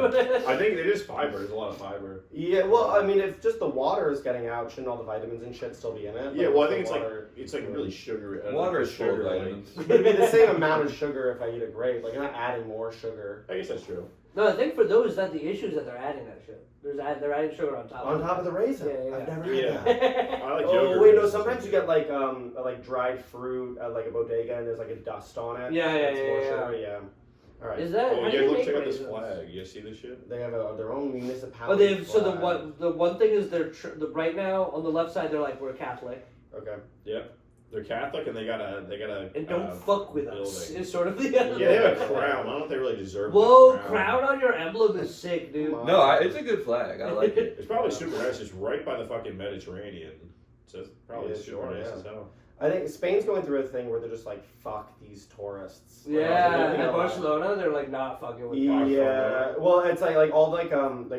S2: I think it is fiber. There's a lot of fiber.
S1: Yeah, well, I mean, if just the water is getting out, shouldn't all the vitamins and shit still be in it?
S2: Yeah,
S1: Like,
S2: well, I
S1: if
S2: think
S1: the
S2: it's like really sugary.
S3: Water is full of
S2: sugar, like-
S3: vitamins.
S1: It'd be the same amount of sugar if I eat a grape. Like, I'm not adding more sugar.
S2: I guess that's true.
S4: No, I think for those that the issue is that they're adding that shit. They're adding sugar on top.
S1: On top of the raisin.
S4: Yeah.
S1: I've never had
S2: Yeah.
S1: that.
S2: I like
S1: Oh
S2: yogurt.
S1: wait, no. Sometimes you get like dried fruit at like a bodega, and there's like a dust on it.
S4: Yeah,
S1: It's more
S4: yeah.
S1: sugar, yeah. All right.
S4: Is that?
S2: Oh,
S4: how do
S2: yeah,
S4: you
S2: look,
S4: make
S2: check out this
S4: raisins?
S2: flag. You see this shit?
S1: They have their own
S4: Oh,
S1: municipality.
S4: they've so
S1: flag.
S4: the one thing is right now on the left side they're like we're Catholic
S1: Okay.
S2: They're Catholic and they got a.
S4: and don't fuck with us.
S2: building.
S4: It's sort of the
S2: Yeah, they have a crown. I don't know if they really deserve.
S4: Whoa,
S2: the
S4: crown on your emblem is sick, dude.
S1: Come on.
S3: No, it's a good flag. I like it.
S2: It's probably super nice. It's right by the fucking Mediterranean. So it's probably
S1: Yeah,
S2: super
S1: sure,
S2: nice
S1: yeah.
S2: as hell.
S1: I think Spain's going through a thing where they're just like, fuck these tourists.
S4: Yeah,
S1: You know,
S4: at Barcelona they're like not fucking with us.
S1: Yeah, well, it's like all like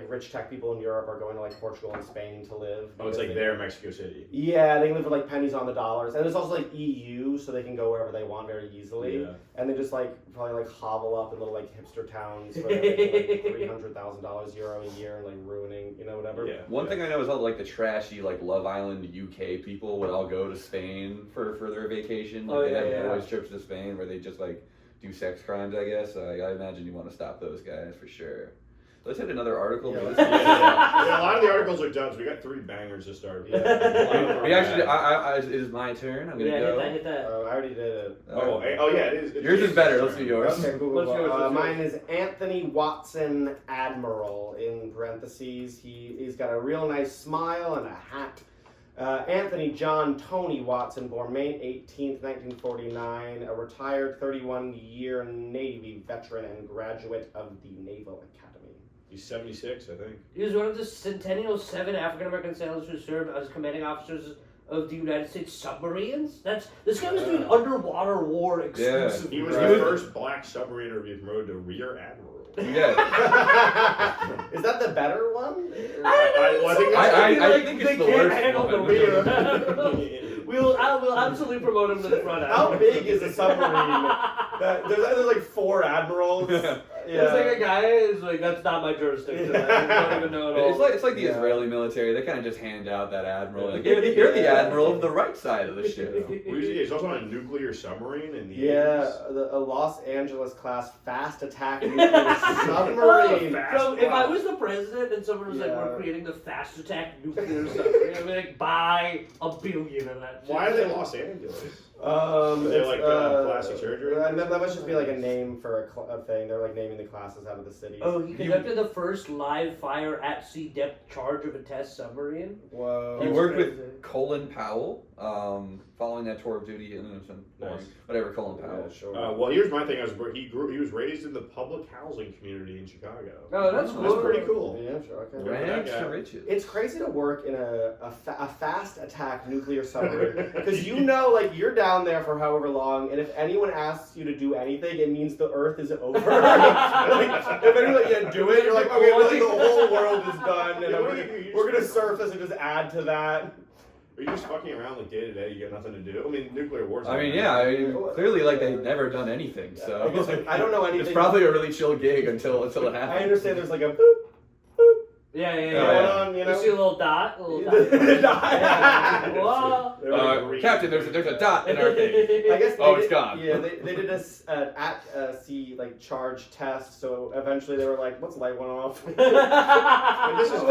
S1: rich tech people in Europe are going to like Portugal and Spain to live.
S2: Oh, it's
S1: because
S2: like
S1: they-
S2: there, Mexico City.
S1: Yeah, they live for like pennies on the dollars, and it's also like EU, so they can go wherever they want very easily.
S2: Yeah.
S1: And they just like probably like hobble up in little like hipster towns where they're making like $300,000 euro a year and like ruining, whatever.
S2: Yeah.
S3: One thing I know is all like the trashy like Love Island UK people would all go to Spain for their vacation. Like,
S4: Oh,
S3: they
S4: yeah,
S3: have
S4: yeah.
S3: boys trips to Spain where they just like do sex crimes, I guess. So I imagine you want to stop those guys for sure. Let's hit another article.
S1: Yeah,
S3: This
S1: let's-
S3: is-
S2: Yeah, a lot of the articles are done, so we got 3 bangers to start.
S1: Yeah.
S3: we actually, it is my turn. I'm gonna
S4: Yeah,
S3: go.
S4: hit that.
S1: I already did it.
S2: Oh, yeah, it is.
S3: Yours is better. Let's do yours.
S1: Okay, cool.
S4: What's yours? What's
S1: Mine is Anthony Watson Admiral, in parentheses. He's got a real nice smile and a hat. Anthony John Tony Watson, born May 18th, 1949, a retired 31-year Navy veteran and graduate of the Naval Academy.
S2: He's 76, I think.
S4: He was one of the Centennial 7 African American sailors who served as commanding officers of the United States submarines. This guy was doing underwater war exclusively.
S2: He was
S1: Right.
S2: the first black submariner to be promoted to Rear Admiral.
S3: Yeah.
S1: Is that the better one?
S3: I think it's
S4: they
S3: the
S4: can't
S3: worst
S4: handle the
S3: one.
S4: rear. We'll absolutely promote him to the front.
S1: How big is a submarine? There's like 4 admirals.
S4: It's like a guy is like, that's not my jurisdiction. I don't even know at all.
S3: It's like the Israeli military. They kind of just hand out that admiral. Like, you're the admiral of the right side of the ship.
S2: He's also on a nuclear submarine in the 80s.
S1: A Los Angeles class fast attack nuclear submarine.
S4: So if I was the president and someone was like, we're creating the fast attack nuclear submarine, I'd be like, buy $1 billion of that.
S2: Why are they Los Angeles?
S1: It's
S2: like plastic surgery?
S1: That must just be like a name for a thing. They're like naming the classes out of the cities.
S4: Oh, he conducted the first live fire at sea depth charge of a test submarine.
S1: Whoa.
S3: He worked with Colin Powell, following that tour of duty and whatever, Colin Powell.
S1: Yeah, sure.
S2: Well, here's my thing. He was raised in the public housing community in Chicago.
S4: Oh, that's cool.
S2: That's pretty cool.
S1: Yeah, sure. Okay.
S3: Rags to riches.
S1: It's crazy to work in a fast attack nuclear submarine because like you're down there for however long, and if anyone asks you to do anything, it means the Earth is over. Like, if anyone do it, you're like, okay, well, the whole world is done, and we're gonna surface and just add to that.
S2: Are you just fucking around like day to day? You got nothing to do. I mean, nuclear wars.
S3: Clearly, like they've never done anything. So
S1: I don't know anything.
S3: It's probably a really chill gig until it happens.
S1: I understand there's like a boop.
S4: Yeah.
S1: Going on, you know?
S4: You see a little dot?
S1: The dot.
S4: Whoa.
S3: Captain, there's a dot in our thing.
S1: I guess
S3: it's gone.
S1: Yeah, they did a sea like charge test, so eventually they were like, "What's light went off?"
S2: This is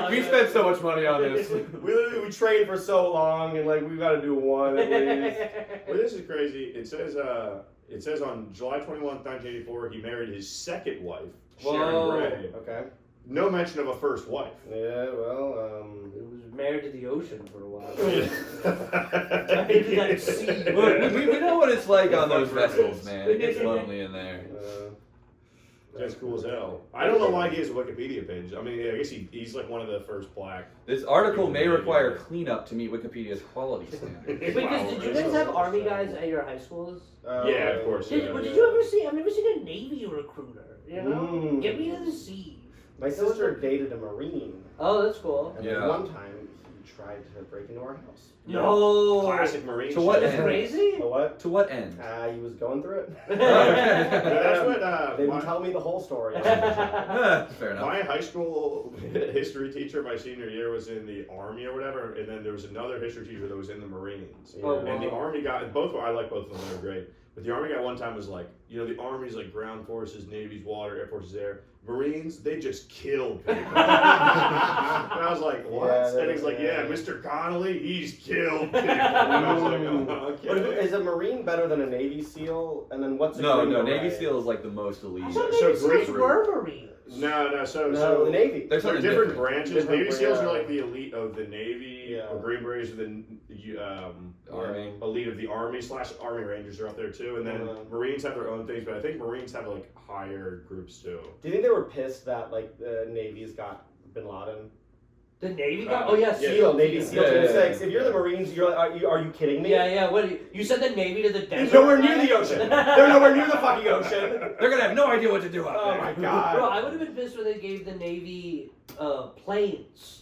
S3: we spent so much money on this.
S1: We trained for so long, and like we got to do one at least.
S2: Well, this is crazy. It says on July 21st, 1984, he married his second wife, Sharon Gray.
S1: Okay.
S2: No mention of a first wife.
S1: Yeah, well,
S4: It was married to the ocean for a while.
S3: We know what it's like on those vessels, man. It gets lonely in there.
S2: That's cool as hell. I don't know why he has a Wikipedia page. I mean, I guess he's like one of the first black.
S3: This article may require cleanup to meet Wikipedia's quality standards.
S4: Because did you guys have army guys at your high schools?
S2: Yeah, of course.
S4: Did you ever see? I've never seen a Navy recruiter. You know, get me to the sea.
S1: My sister dated a Marine.
S4: Oh, that's cool.
S1: And one time he tried to break into our house.
S4: No.
S2: Classic Marine.
S3: To what
S4: That's
S3: end?
S4: crazy.
S1: What?
S3: To what end?
S1: He was going through it.
S2: That's what.
S1: They didn't tell me the whole story.
S3: Fair enough.
S2: My high school history teacher, my senior year, was in the Army or whatever, and then there was another history teacher that was in the Marines.
S1: Oh,
S2: and the Army guy, I like both of them, they're great. But the Army guy one time was like, the Army's like ground forces, Navy's water, Air Force is air. Marines, they just kill people. And I was like, what?
S1: Yeah,
S2: and he's like, Mr. Connolly, he's killed people. And I was like, oh, okay.
S1: Is a Marine better than a Navy SEAL? And then what's a
S3: No,
S1: Green
S3: Navy
S1: Beret?
S3: SEAL is like the most elite.
S4: I thought
S2: So
S4: Navy SEALs
S2: Green-
S4: were Marines.
S2: No,
S1: No, the Navy.
S3: There's
S2: They're
S3: something
S2: different branches.
S1: Different
S2: Navy SEALs
S1: yeah.
S2: are like the elite of the Navy,
S1: Yeah.
S2: or Green Berets are the
S3: Army.
S2: elite of the Army / Army Rangers are up there too, and then Marines have their own things, but I think Marines have like higher groups too.
S1: Do you think they were pissed that like the Navy's got Bin Laden?
S4: The Navy guy? Oh, yeah,
S1: SEAL, Navy SEAL
S3: Yeah,
S1: 26.
S3: yeah.
S1: If you're the Marines, you're like, are you kidding me?
S4: Yeah. What? You said the Navy to the desert?
S1: It's nowhere near the ocean. They're nowhere near the fucking ocean.
S3: They're gonna have no idea what to do out
S1: Oh
S3: there.
S1: my god.
S4: Bro, I would have been pissed when they gave the Navy planes.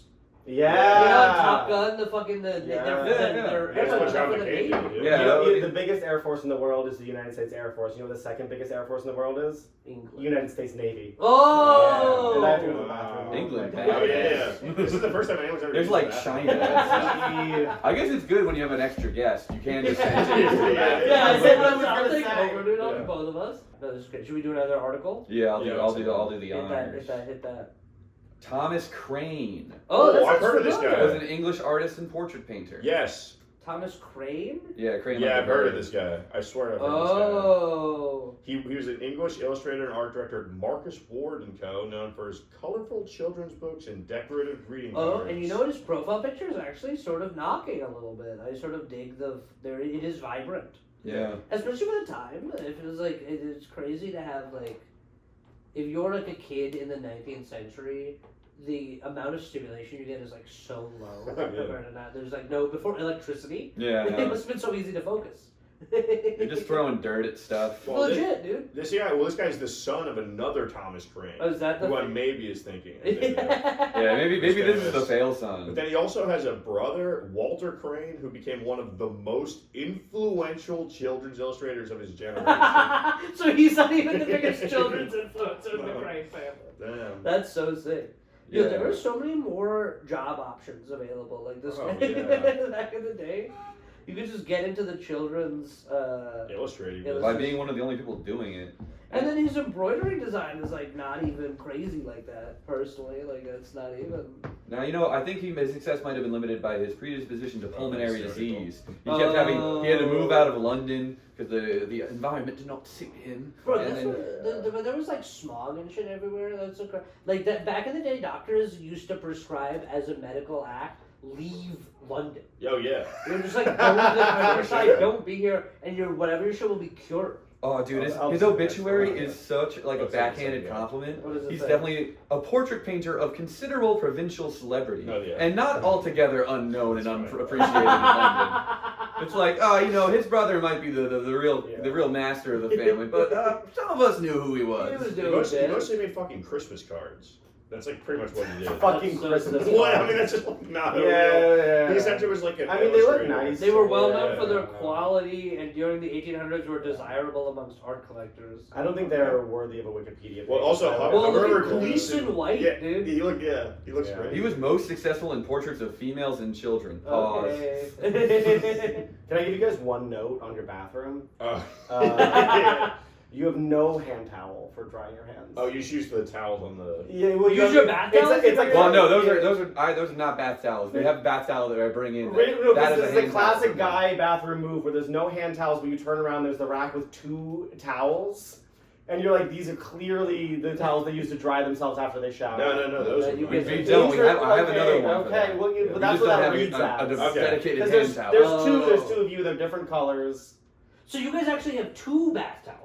S1: Yeah.
S4: You know, Top Gun, the fucking
S1: Yeah.
S4: their
S2: That's what John
S4: for the
S2: McCain
S4: Navy.
S2: did.
S3: Yeah.
S1: The biggest air force in the world is the United States Air Force. You know what the second biggest air force in the world is?
S4: England.
S1: United States Navy.
S4: Oh!
S1: Yeah. And I have to go to the bathroom.
S3: England,
S1: Oh,
S2: Oh yeah. This is the first time anyone's ever.
S3: There's
S2: used
S3: like
S2: that.
S3: China. I guess it's good when you have an extra guest. You can just send
S4: Yeah, I
S1: That's
S4: said
S1: what I
S4: what
S1: was
S4: I was
S1: gonna
S4: thinking.
S1: say.
S4: We're doing
S2: Yeah.
S4: both of us. No, this is good. Should we do another article?
S3: Yeah, I'll do the
S4: Hit
S3: honors.
S4: that, hit that.
S3: Thomas Crane
S4: Oh, that
S2: I've
S4: sounds
S2: heard of this
S4: familiar.
S2: guy.
S3: was an English artist and portrait painter.
S2: Yes.
S4: Thomas Crane?
S3: Yeah, Crane.
S2: Yeah,
S3: like
S2: I've
S3: the
S2: heard of
S3: bird.
S2: this guy. I swear I've heard
S4: Oh.
S2: this guy. He was an English illustrator and art director at Marcus Ward & Co., known for his colorful children's books and decorative greeting cards.
S4: Oh, and you know what? His profile picture is actually sort of knocking a little bit. I sort of dig it is vibrant.
S3: Yeah.
S4: Especially for the time. It feels like it's crazy to have, like, if you're like a kid in the 19th century, the amount of stimulation you get is like so low compared to now. There's like before electricity.
S3: Yeah.
S4: It must have been so easy to focus.
S3: You're just throwing dirt at stuff.
S2: Well,
S4: Legit, dude.
S2: This guy's the son of another Thomas Crane.
S4: Oh, is that the
S2: who I
S4: thing?
S2: maybe is thinking.
S3: Yeah, maybe this is the fail son.
S2: But then he also has a brother, Walter Crane, who became one of the most influential children's illustrators of his generation.
S4: So he's not even the biggest children's influencer in the Crane family.
S2: Damn.
S4: That's so sick. Dude,
S3: Yeah.
S4: there were so many more job options available. Like this
S2: Oh,
S4: back in the day. You could just get into the children's
S2: Illustrating.
S3: By being one of the only people doing it.
S4: and then his embroidery design is like not even crazy like that, personally. Like that's not even
S3: Now, I think his success might have been limited by his predisposition to pulmonary
S2: that's
S3: disease. He had to move out of London because the environment did not suit him.
S4: Bro,
S3: And
S4: that's
S3: then-
S4: what, there was like smog and shit everywhere. That's so like that back in the day. Doctors used to prescribe as a medical act, leave London.
S2: Oh yeah.
S4: They're just like, go to the countryside, don't be here, and whatever your shit will be cured.
S3: Oh, dude,
S1: I'll
S3: his
S1: say
S3: obituary
S1: that's
S3: is such like a
S2: That's
S3: backhanded
S2: insane, yeah.
S3: compliment.
S4: What does it
S3: He's
S4: say?
S3: definitely a portrait painter of considerable provincial celebrity,
S2: Oh, yeah.
S3: and not altogether unknown and
S2: That's right.
S3: unappreciated in London. It's like, his brother might be the real master of the family, but some of us knew who he
S4: He
S3: was.
S4: was
S2: He
S4: doing
S2: mostly,
S4: shit.
S2: he mostly made fucking Christmas cards. That's like pretty much what he did.
S1: Fucking
S4: That's so
S1: Christmas.
S4: sick.
S2: What? I mean, that's just like not a real.
S1: Yeah.
S2: He essentially was like an
S1: I mean, they look
S2: illustrator.
S1: nice.
S4: They were well known
S1: Yeah.
S4: for their quality, and during the 1800s were desirable amongst art collectors.
S1: I don't think they're worthy of a Wikipedia page.
S2: Well, also,
S1: So-
S4: Well, look
S2: Herbert
S4: at Gleason White,
S2: yeah,
S4: dude.
S2: He looks
S1: Yeah.
S2: great.
S3: He was most successful in portraits of females and children. Pause.
S4: Okay.
S1: Can I give you guys one note on your bathroom?
S2: Yeah.
S1: You have no hand towel for drying your hands.
S2: Oh, you just use the towels on the.
S1: Yeah, well,
S4: Use your bath
S1: it's
S4: towels?
S1: It's like
S3: Well, no, those are not bath towels. They have bath towel that I bring in.
S1: No,
S3: That
S1: this
S3: is a
S1: is the
S3: hand towel
S1: classic
S3: for me.
S1: guy bathroom move where there's no hand towels, but you turn around, there's the rack with 2 towels, and you're like, these are clearly the towels they use to dry themselves after they shower.
S2: No, those are.
S4: You
S2: mine.
S4: get-
S3: We don't. I have
S1: Okay,
S3: another one. for
S1: Okay,
S3: that.
S1: well,
S3: We
S1: but that's
S3: just
S1: what
S3: don't
S1: that
S3: have
S1: reads as.
S2: Okay.
S3: dedicated
S1: Because
S3: hand towel.
S1: there's two of you, they're different colors.
S4: So you guys actually have 2 bath towels.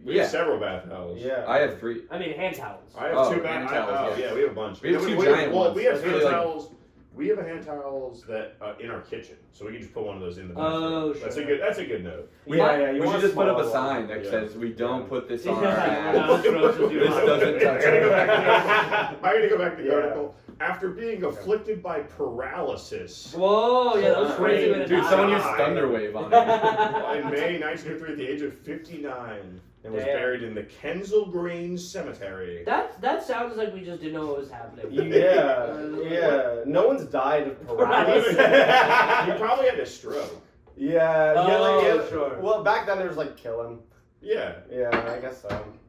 S2: We have several bath towels.
S1: Yeah.
S3: I have 3.
S4: I mean, hand towels.
S2: I have
S3: Oh,
S2: 2
S3: hand
S2: bath
S3: towels,
S2: towels.
S3: yeah.
S2: Yeah, we have a bunch.
S3: We have 2
S2: we
S3: giant
S2: well,
S3: ones.
S2: we have
S3: That's
S2: hand
S3: really, like-
S2: towels. We have a hand towels that in our kitchen, so we can just put one of those in the bathroom.
S4: Oh,
S2: That's
S4: sure.
S2: That's a good note.
S1: Yeah, you
S3: We
S1: want
S3: should just put up a
S1: smaller
S3: sign
S1: one.
S3: that
S2: Yeah.
S3: says, "We don't
S1: Yeah.
S3: put this on our
S4: Yeah.
S3: ass."
S4: Not as gross as you
S3: This
S4: want.
S3: doesn't touch
S2: I gotta go
S3: our
S2: back to the I gotta go back to the
S1: Yeah.
S2: article. After being afflicted by paralysis
S4: Whoa, yeah, that was crazy. when it
S3: Dude,
S4: died.
S3: someone used Thunderwave on it.
S2: in May 1903 at the age of 59 and was
S4: Damn.
S2: buried in the Kensal Grange Cemetery.
S4: That sounds like we just didn't know what was happening.
S1: Yeah. No one's died of
S2: He
S1: paralysis.
S2: probably had a stroke.
S1: Yeah,
S4: sure.
S1: Well, back then there was like killing.
S2: Yeah,
S1: Yeah, I guess so.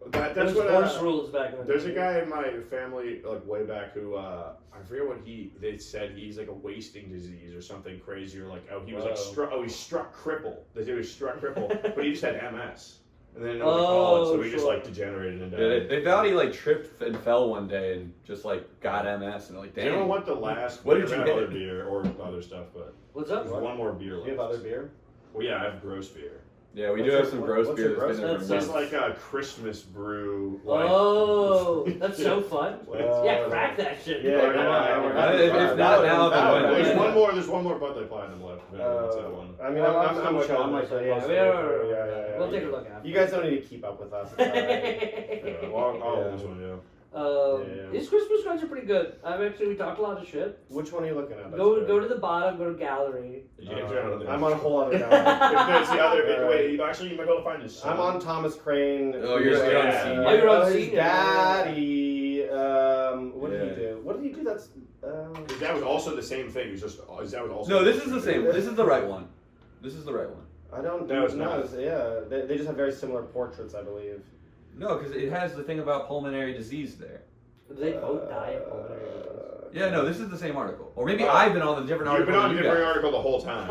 S2: that's
S4: There was
S2: what.
S4: horse rules back then.
S2: There's a guy in my family, like way back, who I forget what they said he's like a wasting disease or something crazy, or like he was like
S1: Whoa.
S2: he struck cripple. They said he was struck cripple, but he just had MS, and then what to call it, so he just
S4: sure.
S2: like degenerated and died.
S3: Yeah, they thought he like tripped and fell one day and just like got MS and like,
S2: Do you know
S3: damn.
S2: what the last?
S3: What did
S2: we
S3: you
S2: have
S3: get?
S2: other beer or other stuff, but
S4: What's up?
S2: there's one more beer left.
S1: Do you have other beer?
S2: Well, yeah, I have gross beer.
S3: Yeah, we
S1: What's
S3: do
S1: your-
S3: have some gross
S1: what's
S3: beer
S1: your
S3: that's been there
S4: gross-
S3: for
S2: It's
S3: months.
S2: like a Christmas brew. Like,
S4: Oh, that's so fun. Yeah, crack that shit.
S1: Yeah,
S2: Right,
S1: come
S2: right,
S1: on.
S2: right,
S1: That's
S3: right.
S1: fine.
S3: If not now, then
S1: That
S3: when?
S1: would-
S2: There's one more Bud Light Platinum left. That's that one.
S1: I mean,
S4: Oh,
S1: I'm
S4: still
S1: chill. I'm like,
S4: so,
S1: close to
S4: yeah,
S1: it. Yeah.
S4: We'll take a look after.
S1: You guys don't need to keep up with us. It's all right.
S2: Yeah, well, I'll
S1: Yeah.
S2: have this one, yeah.
S1: Yeah.
S4: These Christmas cards are pretty good. We talked a lot of shit.
S1: Which one are you looking at? That's
S4: Go
S1: good.
S4: to the bottom, go to gallery.
S1: I'm on a whole other guy.
S2: That's the other. Wait, you might be able to find his son.
S1: I'm on Thomas Crane.
S3: Oh, you're on
S2: Yeah.
S3: scene.
S4: Oh, you're on
S1: his
S4: scene.
S1: daddy. What did
S3: Yeah.
S1: he do? What did he do? That's.
S2: His dad was also the same thing. He's just. His dad was also.
S3: No, this is the same. This is the right one. This is the right one.
S1: I don't.
S2: No, it's
S1: know.
S2: not.
S1: Yeah, they just have very similar portraits, I believe.
S3: No, because it has the thing about pulmonary disease there.
S4: They both die of pulmonary
S3: Yeah, no, this is the same article. Or maybe I've been on the different
S2: You've
S3: article.
S2: been on a
S3: than you
S2: different
S3: guys.
S2: article the whole time.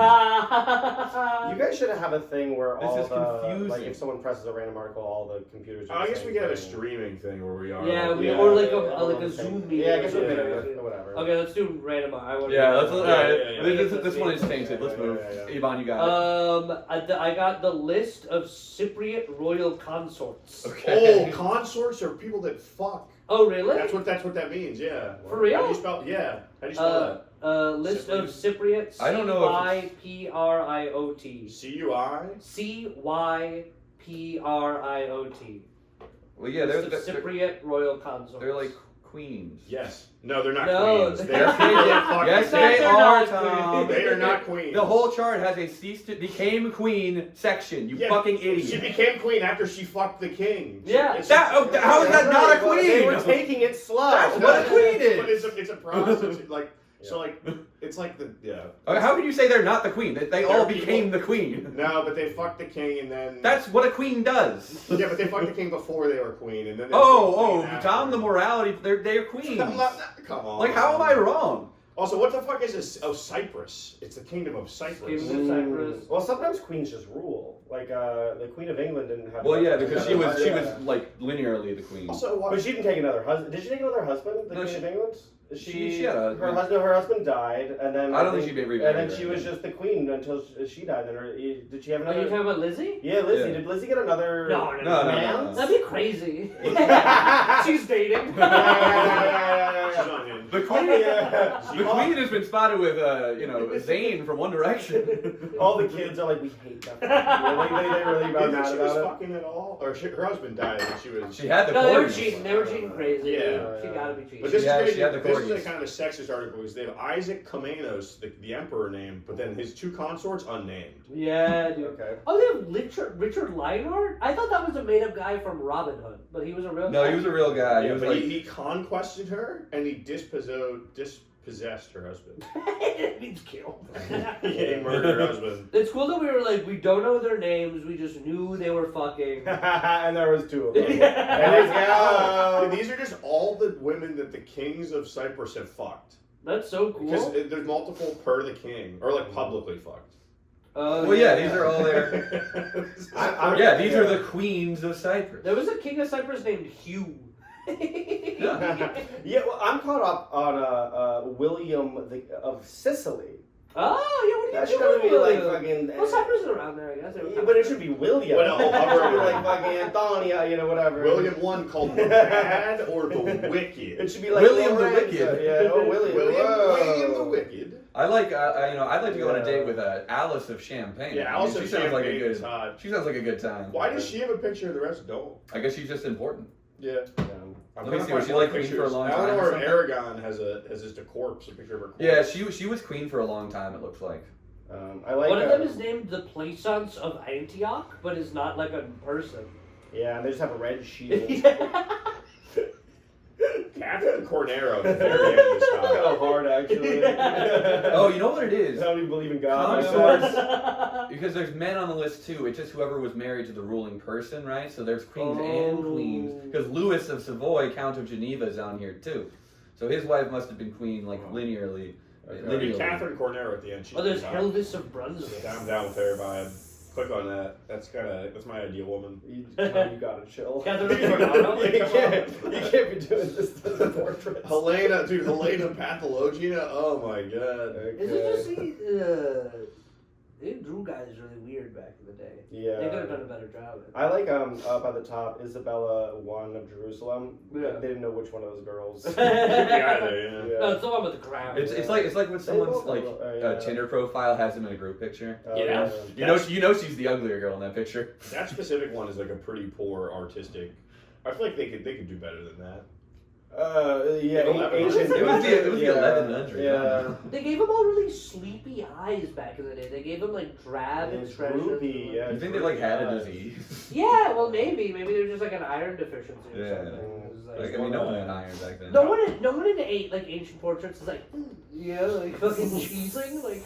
S1: You guys should have a thing where
S3: This
S1: all
S3: is
S1: the
S3: confusing.
S1: like if someone presses a random article, all the computers. Do
S2: I
S1: the
S2: guess
S1: same
S2: we get a
S1: thing.
S2: streaming thing where we are.
S4: Yeah,
S2: like,
S4: we-
S1: Yeah,
S4: or like a
S1: all
S4: like
S1: on
S4: a
S1: the same-
S4: Zoom meeting.
S1: Yeah, I guess
S4: or
S1: we're
S4: something.
S1: or whatever.
S4: Okay, let's do random. I want.
S3: Yeah, let's. All right,
S2: yeah.
S3: this one is tainted. Let's move.
S1: Yeah.
S3: Ivan, you got
S4: I got the list of Cypriot royal consorts.
S3: it. Okay.
S2: Oh, consorts are people that fuck.
S4: Oh, really?
S2: That's what that means. Yeah.
S4: For real?
S2: How do you spell? Yeah. How do you spell
S4: List of Cypriot.
S3: I don't know if
S4: Cypriot.
S2: C-U-I?
S4: Cypriot.
S3: Well, yeah,
S4: List
S3: they're
S4: of Cypriot royal consorts.
S3: they're like queens.
S2: Yes. No, they're not
S4: No,
S2: queens.
S4: they're-
S2: They're
S3: Yes,
S2: fucking
S3: they
S4: They're
S3: are,
S4: not
S3: Tom.
S2: They are not queens.
S3: The whole chart has a became queen section. You
S2: Yeah,
S3: fucking
S2: She
S3: idiot.
S2: became queen after she fucked the king.
S4: Yeah.
S3: How is that not a queen?
S1: They were taking it slow.
S3: That's what a queen is.
S2: But it's a process. So like it's like the
S3: Okay, how can you say they're not the queen? They all
S2: They're
S3: became
S2: people-
S3: the queen.
S2: No, but they fucked the king and then
S3: That's what a queen does.
S2: yeah, but they fucked the king before they were queen and then they
S3: Oh,
S2: became queen after.
S3: Tom, the morality, they're queens.
S2: I'm not, come on.
S3: Like, how am I wrong?
S2: Also, what the fuck is this? Oh, Cyprus. It's the kingdom of Cyprus.
S4: Kingdom of Cyprus.
S1: Well, sometimes queens just rule. Like the Queen of England didn't have.
S3: Well, yeah, because she was
S1: Yeah.
S3: like linearly the queen.
S2: Also, what?
S1: But she didn't take another husband. Did she take another husband? The
S3: No,
S1: Queen
S3: she-
S1: of England? Is
S3: she had a
S1: her husband. Her husband died, and then
S3: I don't think she got remarried.
S1: And then she was just the queen until she died. Then did she have
S4: Are
S1: another?
S4: you talking about Lizzie?
S1: Yeah, Lizzie.
S3: Yeah.
S1: Did Lizzie get another?
S4: No.
S1: man?
S4: That'd be crazy. She's dating.
S2: She's on him.
S3: The queen,
S1: Yeah.
S3: the queen has been spotted with, Zayn from One Direction.
S1: All the kids are like, we hate that. They really
S2: Do you
S1: about
S2: think
S1: mad
S2: she was
S1: about it.
S2: fucking at all? Or her husband died and she was...
S3: She had the
S4: No, they were
S3: corgis.
S4: cheating. They were cheating crazy.
S2: Yeah.
S4: She gotta be cheating.
S2: But this,
S3: She had-
S2: is,
S3: she had the
S2: this is
S3: corgis.
S2: a kind of a sexist article because they have Isaac Komnenos, the emperor name, but then his two consorts unnamed.
S4: Yeah, dude.
S1: Okay.
S4: Oh, they have Richard Lionheart? I thought that was a made-up guy from Robin Hood, but he was a real
S3: No,
S4: guy.
S3: he was a real guy. He
S2: Yeah,
S3: was
S2: but
S3: like,
S2: he conquested her and he dispossessed her husband.
S4: It means killed.
S2: He murdered her husband.
S4: It's cool that we were like, we don't know their names, we just knew they were fucking.
S1: And there was two of them.
S4: Yeah.
S1: And there's
S2: And these are just all the women that the kings of Cyprus have fucked.
S4: That's so
S2: Because
S4: cool.
S2: there's multiple per the king, or like publicly fucked.
S3: well, yeah, these are all there. Yeah, these are the queens of Cyprus.
S4: There was a king of Cyprus named Hugh.
S1: Yeah, well, I'm caught up on William of Sicily.
S4: Oh, yeah,
S1: That
S4: what
S1: should
S4: are you
S1: be
S4: doing?
S1: like fucking.
S4: Well, Cyprus is around there, I guess.
S1: Yeah, but it should be William.
S2: Well, no,
S1: It should be
S2: William.
S1: like fucking Antonia, whatever.
S2: William one called the bad or the wicked.
S1: It should be like
S3: William the
S1: Lorenzo.
S3: Wicked.
S1: Yeah, oh William.
S2: William the
S1: Whoa.
S2: wicked.
S3: I like, I'd like to go on a
S1: Yeah.
S3: date with Alice of Champagne.
S2: Yeah,
S3: I mean,
S2: Alice of
S3: she sounds like a
S2: Champagne is
S3: good.
S2: hot.
S3: She sounds like a good time.
S2: Why does she have a picture and the rest don't?
S3: I guess she's just important.
S2: Yeah.
S3: Let
S2: I'm
S3: me
S2: trying to
S3: see, was
S2: find
S3: she
S2: more
S3: like queen for a
S2: pictures.
S3: long time or
S2: Eleanor of
S3: something?
S2: Aragon has just a corpse, a picture of her corpse.
S3: Yeah, she was queen for a long time. It looks like.
S1: I like.
S4: One of them is named the Plaisance of Antioch, but is not like a person.
S1: Yeah, and they just have a red shield.
S2: Catherine Cornero at the very end of this
S1: Kind
S2: time.
S1: of hard, actually.
S3: Oh, you know what it
S1: I
S3: is?
S1: don't even believe in God.
S3: Consorts. Because there's men on the list too. It's just whoever was married to the ruling person, right? So there's queens and queens. Because Louis of Savoy, Count of Geneva, is on here too. So his wife must have been queen like linearly.
S2: It'll be Catherine Cornero at the end. She's
S4: Oh, there's
S2: pretty hot.
S4: Helvis of Brunswick.
S2: I'm down with her vibe. Click on that. That's my ideal woman.
S1: You gotta chill.
S4: Catherine Cornero?
S1: you can't be doing this to the portraits.
S2: Helena Pathologina. Oh my god.
S4: Is it just they drew guys really weird back in the day.
S1: Yeah.
S4: They could have done a better job.
S1: I like up at the top Isabella I of Jerusalem.
S4: Yeah.
S1: They didn't know which one of those girls.
S2: Could be either, yeah.
S1: Yeah.
S4: No, it's the one with the crown.
S3: It's like when someone's
S1: both
S3: like
S1: are, yeah.
S3: Tinder profile has them in a group picture.
S2: Yeah.
S3: You know she's the uglier girl in that picture.
S2: That specific one is like a pretty poor artistic. I feel like they could do better than that.
S1: Yeah, ancient.
S3: It was the
S1: yeah,
S3: 1100s.
S1: Yeah.
S4: They gave them all really sleepy eyes back in the day. They gave them like drab
S1: It's
S4: expressions.
S1: droopy, yeah.
S3: You think they like had a disease?
S4: Yeah, well maybe they're just like an iron deficiency or
S3: Yeah.
S4: something. It's like-
S3: Like, I mean, no one had iron back then.
S4: no one in like ancient portraits is like, like fucking cheesing, like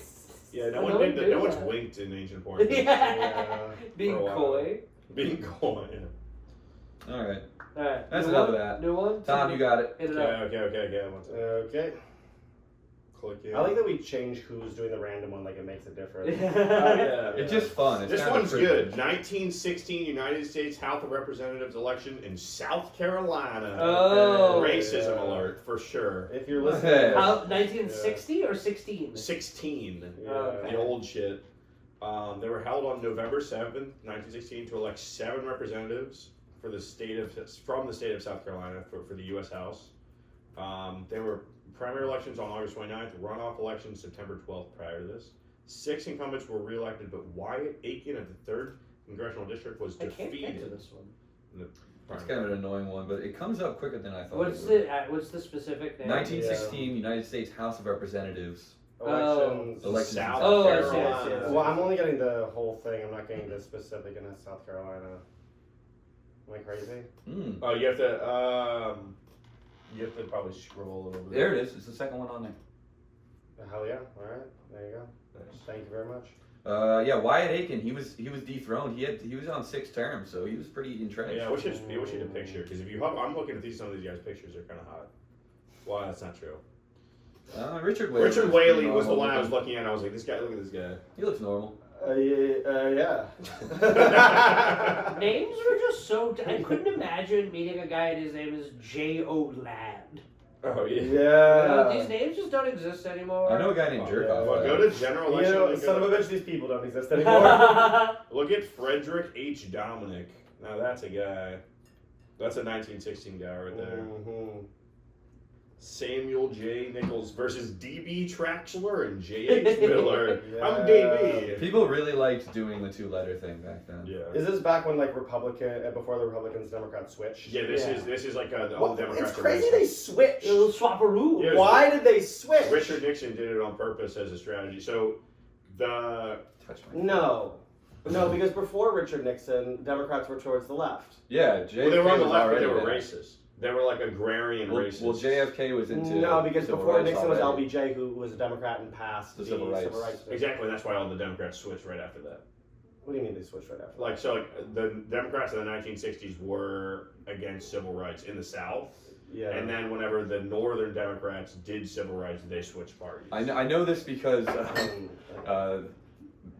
S2: Yeah, no
S4: Well,
S2: one
S4: no
S2: did.
S4: one did
S2: No one's
S4: that.
S2: winked in ancient porn.
S4: yeah, being
S2: For a while.
S4: coy.
S2: Being coy. Yeah.
S3: All right,
S4: All right,
S3: that's
S4: new
S3: enough
S4: one?
S3: of that.
S4: New one.
S3: Tom, you got it.
S4: Hit it
S2: Okay,
S4: up.
S2: okay. One second.
S1: Okay.
S2: Click in.
S1: I like that we change who's doing the random one, like it makes a difference.
S2: Yeah.
S3: It's just fun. It's
S2: This
S3: kind of
S2: one's
S3: privilege.
S2: good. 1916 United States House of Representatives election in South Carolina.
S4: Oh.
S2: Racism
S1: Yeah.
S2: alert for sure.
S1: If you're listening,
S4: How 1960 or 16?
S2: 16.
S1: Yeah.
S4: Okay.
S2: The old shit. They were held on November 7th, 1916, to elect 7 representatives from the state of South Carolina for the U.S. House. They were primary elections on August 29th, runoff elections September 12th prior to this. 6 incumbents were reelected, but Wyatt Aiken of the 3rd Congressional District was
S4: I can't
S2: defeated.
S4: get to this one.
S2: in the
S3: It's
S2: primary.
S3: kind of an annoying one, but it comes up quicker than I thought.
S4: What's the specific name?
S3: 1916 United States House of Representatives.
S1: Elections.
S3: Elections.
S2: South
S4: Oh, I see,
S2: Carolina.
S4: I see, I see.
S1: Well, I'm only getting the whole thing. I'm not getting the specific in South Carolina. Am I crazy?
S3: Mm.
S2: Oh, you have to probably scroll a little bit.
S3: There it is. It's the second one on there.
S1: Hell yeah! All right, there you go.
S2: Nice.
S1: Thank you very much.
S3: Yeah, Wyatt Aiken. He was dethroned. He was on 6 terms, so he was pretty entrenched.
S2: Yeah, I wish you had a picture, because if you I'm looking at some of these guys' pictures, they're kind of hot. Well, that's not true.
S3: Richard Whaley.
S2: Richard Whaley was the one I was looking at, and I was like, this guy, look at this guy.
S3: He looks normal.
S1: Yeah.
S4: Names were just so. I couldn't imagine meeting a guy and his name is J.O. Ladd.
S2: Oh, yeah.
S1: Yeah.
S4: These names just don't exist anymore.
S3: I know a guy named Jerkoff.
S2: Well, go to general
S1: You
S2: election.
S1: know,
S2: and
S1: son
S2: go-
S1: of a bitch, these people don't exist anymore.
S2: Look at Frederick H. Dominic. Now that's a guy. That's a 1916 guy right there.
S1: Mhm.
S2: Samuel J. Nichols versus D.B. Traxler and J.H. Miller. I'm
S1: Yeah.
S2: D.B.
S3: People really liked doing the 2-letter thing back then.
S2: Yeah.
S1: Is this back when before the Republicans Democrats switched?
S2: Yeah, this is like all
S1: Well,
S2: the Democrats.
S1: it's
S2: are
S1: crazy
S2: racist.
S1: they switched.
S4: Little swapperoo.
S2: Yeah.
S1: Why did they switch?
S2: Richard Nixon did it on purpose as a strategy. So the
S3: Touch my.
S1: No, because before Richard Nixon, Democrats were towards the left.
S3: Yeah, JFK
S2: well, they were on the
S3: was
S2: left, but they
S3: already
S2: were
S3: there.
S2: racist. They were like agrarian racists.
S3: Well, JFK was into.
S1: No, because
S3: civil
S1: before
S3: rights
S1: Nixon was
S3: already.
S1: LBJ, who was a Democrat and passed
S3: The civil rights.
S2: Exactly, and that's why all the Democrats switched right after that.
S1: What do you mean they switched right after?
S2: Like, so like, the Democrats in the 1960s were against civil rights in the South,
S1: Yeah.
S2: and then whenever the Northern Democrats did civil rights, they switched parties.
S3: I know this because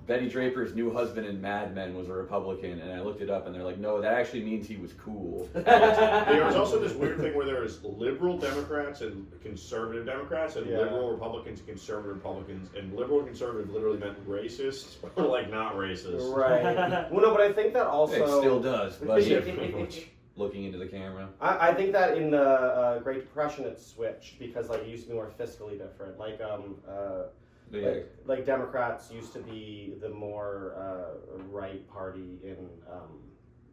S3: Betty Draper's new husband in Mad Men was a Republican, and I looked it up, and they're like, no, that actually means he was cool.
S2: There was also this weird thing where there was liberal Democrats and conservative Democrats, and
S1: Yeah.
S2: liberal Republicans and conservative Republicans, and liberal and conservative literally meant racist or like not racist.
S1: Right. Well, no, but I think that also.
S3: It still does, but
S1: Yeah.
S3: looking into the camera.
S1: I think that in the Great Depression it switched because like it used to be more fiscally different.
S3: Yeah.
S1: Like Democrats used to be the more right party in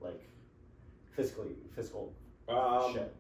S1: like fiscal shit.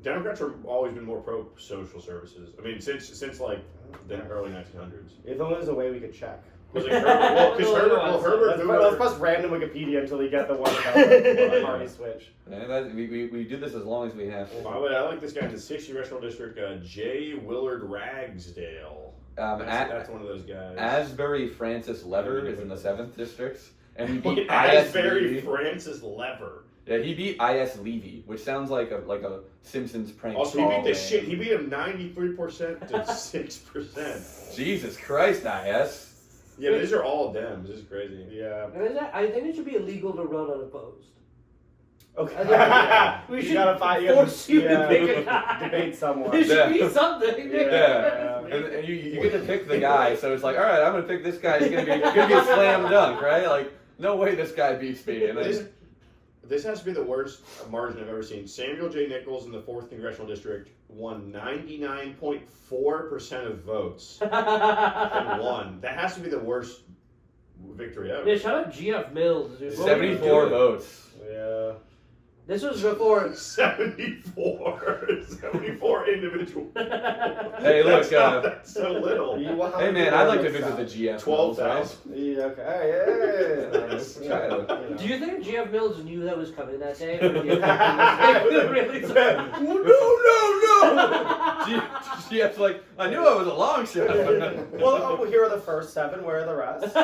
S2: Democrats have always been more pro social services. I mean, since like the early 1900s.
S1: If only there's a way we could check.
S2: Was it Herbert
S1: Let's
S2: Hoover.
S1: press random Wikipedia until we get the one about the party switch.
S3: And we do this as long as we have to.
S2: I like this guy in the 6th Congressional District, J. Willard Ragsdale. That's one of those guys.
S3: Asbury Francis Lever is in the 7th district, and he beat
S2: Asbury
S3: Levy.
S2: Francis Lever.
S3: Yeah, he beat I.S. Levy, which sounds like a Simpsons prank.
S2: Also, he beat
S3: call
S2: the
S3: name.
S2: shit. He beat him 93% to 6%.
S3: Jesus Christ, I.S.
S2: Yeah, these are all Dems. This is crazy.
S1: Yeah.
S4: I think it should be illegal to run unopposed.
S1: Okay.
S4: We
S1: You
S4: should
S1: gotta fight.
S4: force you to pick a guy.
S1: Debate someone.
S4: There should
S3: Yeah.
S4: be something.
S3: Yeah. And you get to pick the guy, so it's like, all right, I'm gonna pick this guy. He's gonna be a slam dunk, right? Like, no way this guy beats me. And then,
S2: This has to be the worst margin I've ever seen. Samuel J. Nichols in the 4th Congressional District won 99.4% of votes and won. That has to be the worst victory ever.
S4: Yeah, shout out GF Mills, dude. What were you
S3: 74
S4: doing?
S3: votes.
S1: Yeah.
S4: This was before.
S2: 74 individuals.
S3: Hey, look,
S2: that's so little.
S3: hey man, I'd like to visit the GF.
S2: 12,000.
S1: Yeah, okay. Yeah.
S4: Do you think GF Mills knew that was coming that day? Or do you think he was really
S3: No. GF's like, I knew I was a long shot.
S1: Well, here are the first 7. Where are the rest?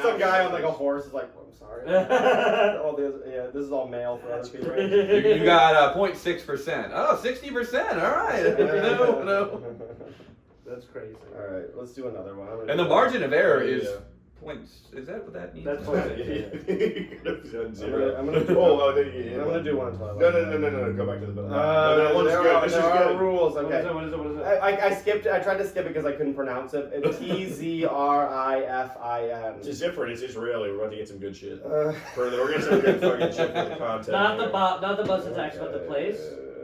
S1: Some guy on like a horse is like, oh, I'm sorry. This is all male for other people.
S3: You got 0.6%. Oh, 60%. All right. No.
S4: That's crazy.
S1: All right, let's do another one.
S3: And the margin of error is points. Is that what that means?
S4: That's
S1: I'm gonna do one until I
S2: No, go back to the book.
S1: There are rules.
S4: What
S1: Okay.
S4: is it?
S1: I skipped it. I tried to skip it because I couldn't pronounce it. It's Tzrifin.
S2: It's different. It's Israeli. We're about to get some good shit. We're getting some good fucking shit for the content.
S4: Not the bus attacks, but the place.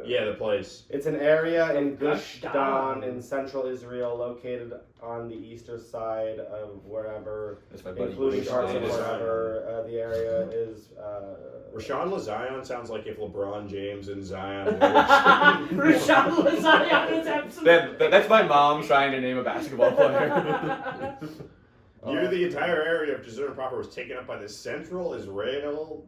S2: Yeah, the place.
S1: It's an area in Gush
S4: Gush
S1: Dan
S4: Dan.
S1: in central Israel, located on the eastern side of wherever,
S3: That's my buddy.
S1: including
S3: Bush
S1: parts of
S3: Davis.
S1: wherever the area is.
S2: Rashawn LaZion sounds like if LeBron James and Zion.
S4: Rashawn LaZion is absolutely.
S3: That's my mom trying to name a basketball player.
S2: Near the entire area of Jezreel proper was taken up by the Central Israel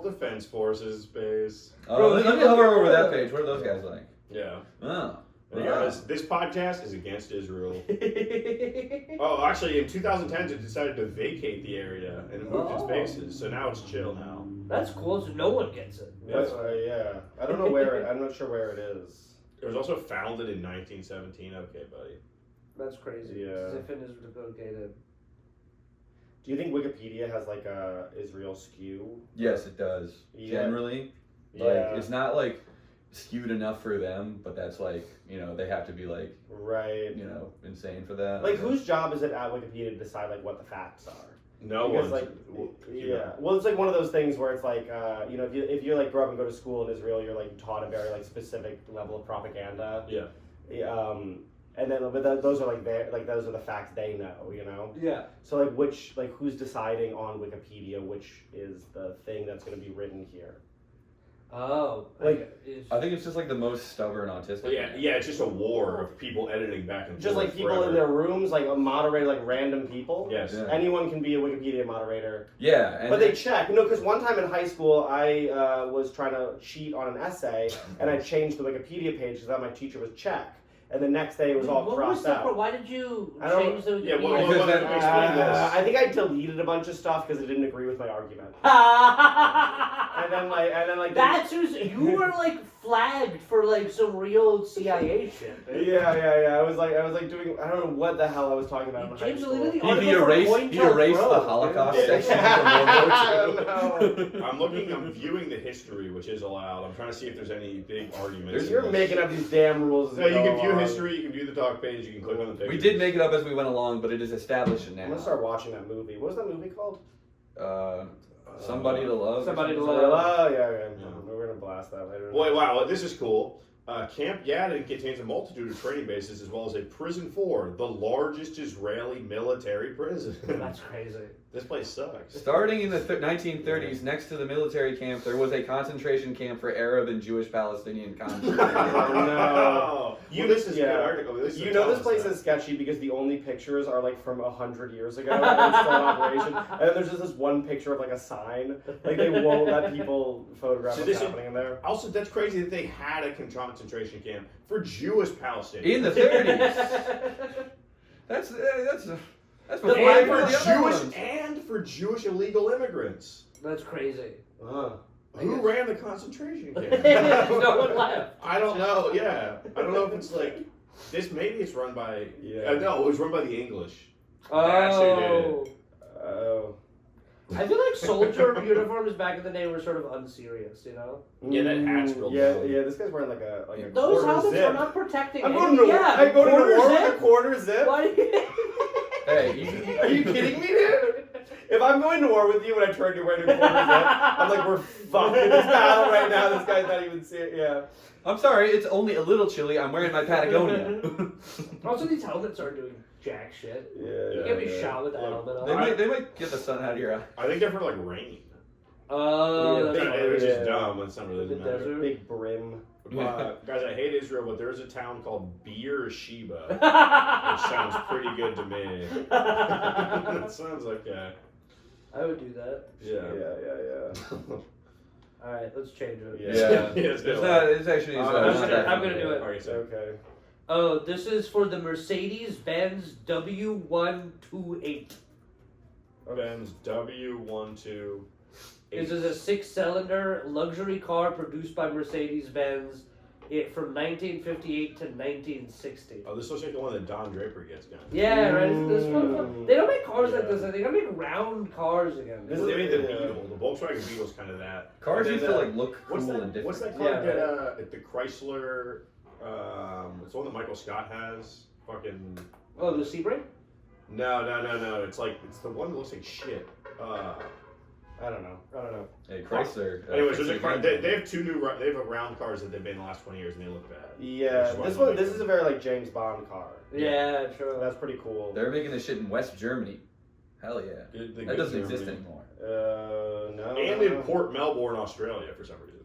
S2: Defense Forces base.
S3: Let me hover over that page. What are those guys like?
S2: Yeah.
S3: Oh.
S2: And guys, this podcast is against Israel. Oh, actually, in 2010, it decided to vacate the area and it moved its bases, so now it's chill now.
S4: That's cool. So no one gets it.
S1: Yeah, I don't know where. I'm not sure where it is.
S2: It was also founded in 1917. Okay, buddy.
S4: That's crazy.
S1: Yeah.
S4: Ziffin is located.
S1: Do you think Wikipedia has like a Israel skew?
S3: Yes, it does.
S1: Yeah.
S3: Generally,
S1: Yeah.
S3: like it's not like skewed enough for them, but that's like they have to be like
S1: Right.
S3: insane for that.
S1: Like whose job is it at Wikipedia to decide like what the facts are?
S2: No
S1: Because
S2: one's.
S1: like yeah, well it's like one of those things where it's like if you like grow up and go to school in Israel, you're like taught a very like specific level of propaganda.
S2: Yeah.
S1: And then those are like those are the facts they know.
S4: Yeah.
S1: So like who's deciding on Wikipedia which is the thing that's going to be written here?
S4: Oh.
S1: Like,
S3: I think it's just like the most stubborn autistic.
S2: Yeah, it's just a war of people editing back and forth.
S1: Just like people
S2: forever.
S1: in their rooms, like a moderator, like random people.
S2: Yes.
S3: Yeah.
S1: Anyone can be a Wikipedia moderator.
S3: Yeah, and
S1: But they check. Because one time in high school, I was trying to cheat on an essay, and I changed the Wikipedia page because my teacher was check. And the next day it was all
S4: What
S1: crossed
S4: was that?
S1: out.
S4: Why did you
S1: I don't-
S4: change the?
S2: Yeah, what-
S3: Because then-
S2: explain this.
S1: I think I deleted a bunch of stuff because it didn't agree with my argument. And then like
S4: That's who's you were like flagged for like some real CIA shit.
S1: Yeah. I was like doing I don't know what the hell I was talking about in high
S4: James
S1: school.
S4: deleted the
S3: he
S4: article for
S3: erased
S4: COINTELPRO.
S3: the Holocaust
S2: Yeah.
S3: section from World War II.
S2: I'm viewing the history, which is allowed. I'm trying to see if there's any big arguments.
S1: You're making up these damn rules. as
S2: No, you
S1: go
S2: can view
S1: along.
S2: history, you can view the talk page, you can click on the picture.
S3: We did make it up as we went along, but it is established
S1: I'm
S3: now.
S1: gonna start watching that movie. What was that movie called?
S3: Somebody to love.
S4: Somebody to
S1: Oh
S4: love.
S1: yeah.
S2: Yeah.
S1: We're gonna blast that later.
S2: Boy, wow, this is cool. Camp Yadin contains a multitude of training bases as well as a prison for the largest Israeli military prison.
S4: That's crazy.
S2: This place sucks.
S3: Starting in the 1930s, next to the military camp, there was a concentration camp for Arab and Jewish Palestinian conflict.
S1: no.
S2: This is a
S1: Yeah.
S2: good article. This is
S1: You
S2: a
S1: know this
S2: Thomas
S1: place is sketchy because the only pictures are like from 100 years ago and it's still in operation. And then there's just this one picture of like a sign. Like they won't let people photograph
S2: So
S1: what's
S2: this is-
S1: happening in there.
S2: Also, that's crazy that they had a concentration camp for Jewish Palestinians.
S3: In the 30s. That's before
S2: and
S3: any
S2: for
S3: of the other
S2: Jewish
S3: ones.
S2: and for Jewish illegal immigrants.
S4: That's crazy.
S2: Who ran the concentration camp?
S4: No one left.
S2: I don't know. Yeah, I don't know if it's like this. Maybe it's run by. No, it was run by the English.
S4: Oh.
S1: Oh.
S4: I feel like soldier uniforms back in the day were sort of unserious,
S2: Yeah, that hat's real dumb.
S1: Yeah, this guy's wearing like a
S4: Those
S1: quarter
S4: helmets
S1: zip.
S4: are not protecting.
S1: I'm
S4: any-
S1: going to
S4: yeah,
S1: I go to
S4: quarter
S1: war
S4: zip.
S1: with a quarter zip.
S4: Why do you-
S3: Hey,
S1: Are you kidding me, dude? If I'm going to war with you and I turn you wearing a quarter zip, I'm like, we're fucking this battle right now. This guy's not even serious. Yeah.
S3: I'm sorry, it's only a little chilly. I'm wearing my Patagonia.
S4: Also, these helmets aren't doing jack shit.
S1: Yeah.
S4: You can't be shot with that
S2: Look,
S4: helmet
S3: they
S4: on.
S3: might get the sun out of your eye.
S2: I think they're for like rain.
S4: Oh,
S1: Yeah,
S4: that's
S1: big-
S4: right.
S2: It's just
S1: Yeah.
S2: dumb. It's not really
S4: The
S2: matter.
S4: desert.
S1: Big brim.
S2: Guys, I hate Israel, but there is a town called Beersheba, which sounds pretty good to me. It sounds like
S4: I would do that.
S1: Yeah.
S4: All right, let's change it.
S1: Yeah.
S2: It's
S3: It's not. It's actually.
S2: I'm
S3: not
S2: gonna-
S3: that
S4: I'm gonna do
S3: bad.
S4: it.
S2: Okay, so
S1: Okay.
S4: Oh, this is for the Mercedes-Benz W128.
S2: Benz W12.
S4: This is a 6-cylinder luxury car produced by Mercedes-Benz from 1958 to 1960.
S2: Oh, this looks like the one that Don Draper gets going.
S4: Yeah, right. This one, they don't make cars like
S1: Yeah.
S4: this. They gotta make round cars again.
S1: This
S2: Well, they made the
S1: Yeah.
S2: Beetle. The Volkswagen Beetle's kind of that.
S3: Cars
S2: And
S3: used
S2: then,
S3: to like look cool
S2: What's that?
S3: and different.
S2: What's that car
S4: Yeah,
S2: that at the Chrysler? It's the one that Michael Scott has. Fucking.
S4: Oh, the Sebring?
S2: No. It's like it's the one that looks like shit.
S1: I don't know.
S3: Hey, Chrysler.
S2: Anyways, there's
S3: fixed
S2: a car.
S3: it again.
S2: They have they have round cars that they've made in the last 20 years, and they look bad.
S1: Yeah,
S2: Which is why
S1: this is a very like James Bond car.
S4: Yeah, true.
S1: That's pretty cool.
S3: They're making this shit in West Germany. Hell yeah. That doesn't exist anymore.
S1: No.
S2: And in Port Melbourne, Australia, for some reason.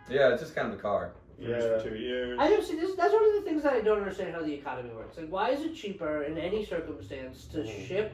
S3: Yeah, it's just kind of a car.
S2: Produced
S1: Yeah.
S2: for 2 years.
S4: I don't see this. That's one of the things that I don't understand how the economy works. Like, why is it cheaper in any circumstance to ship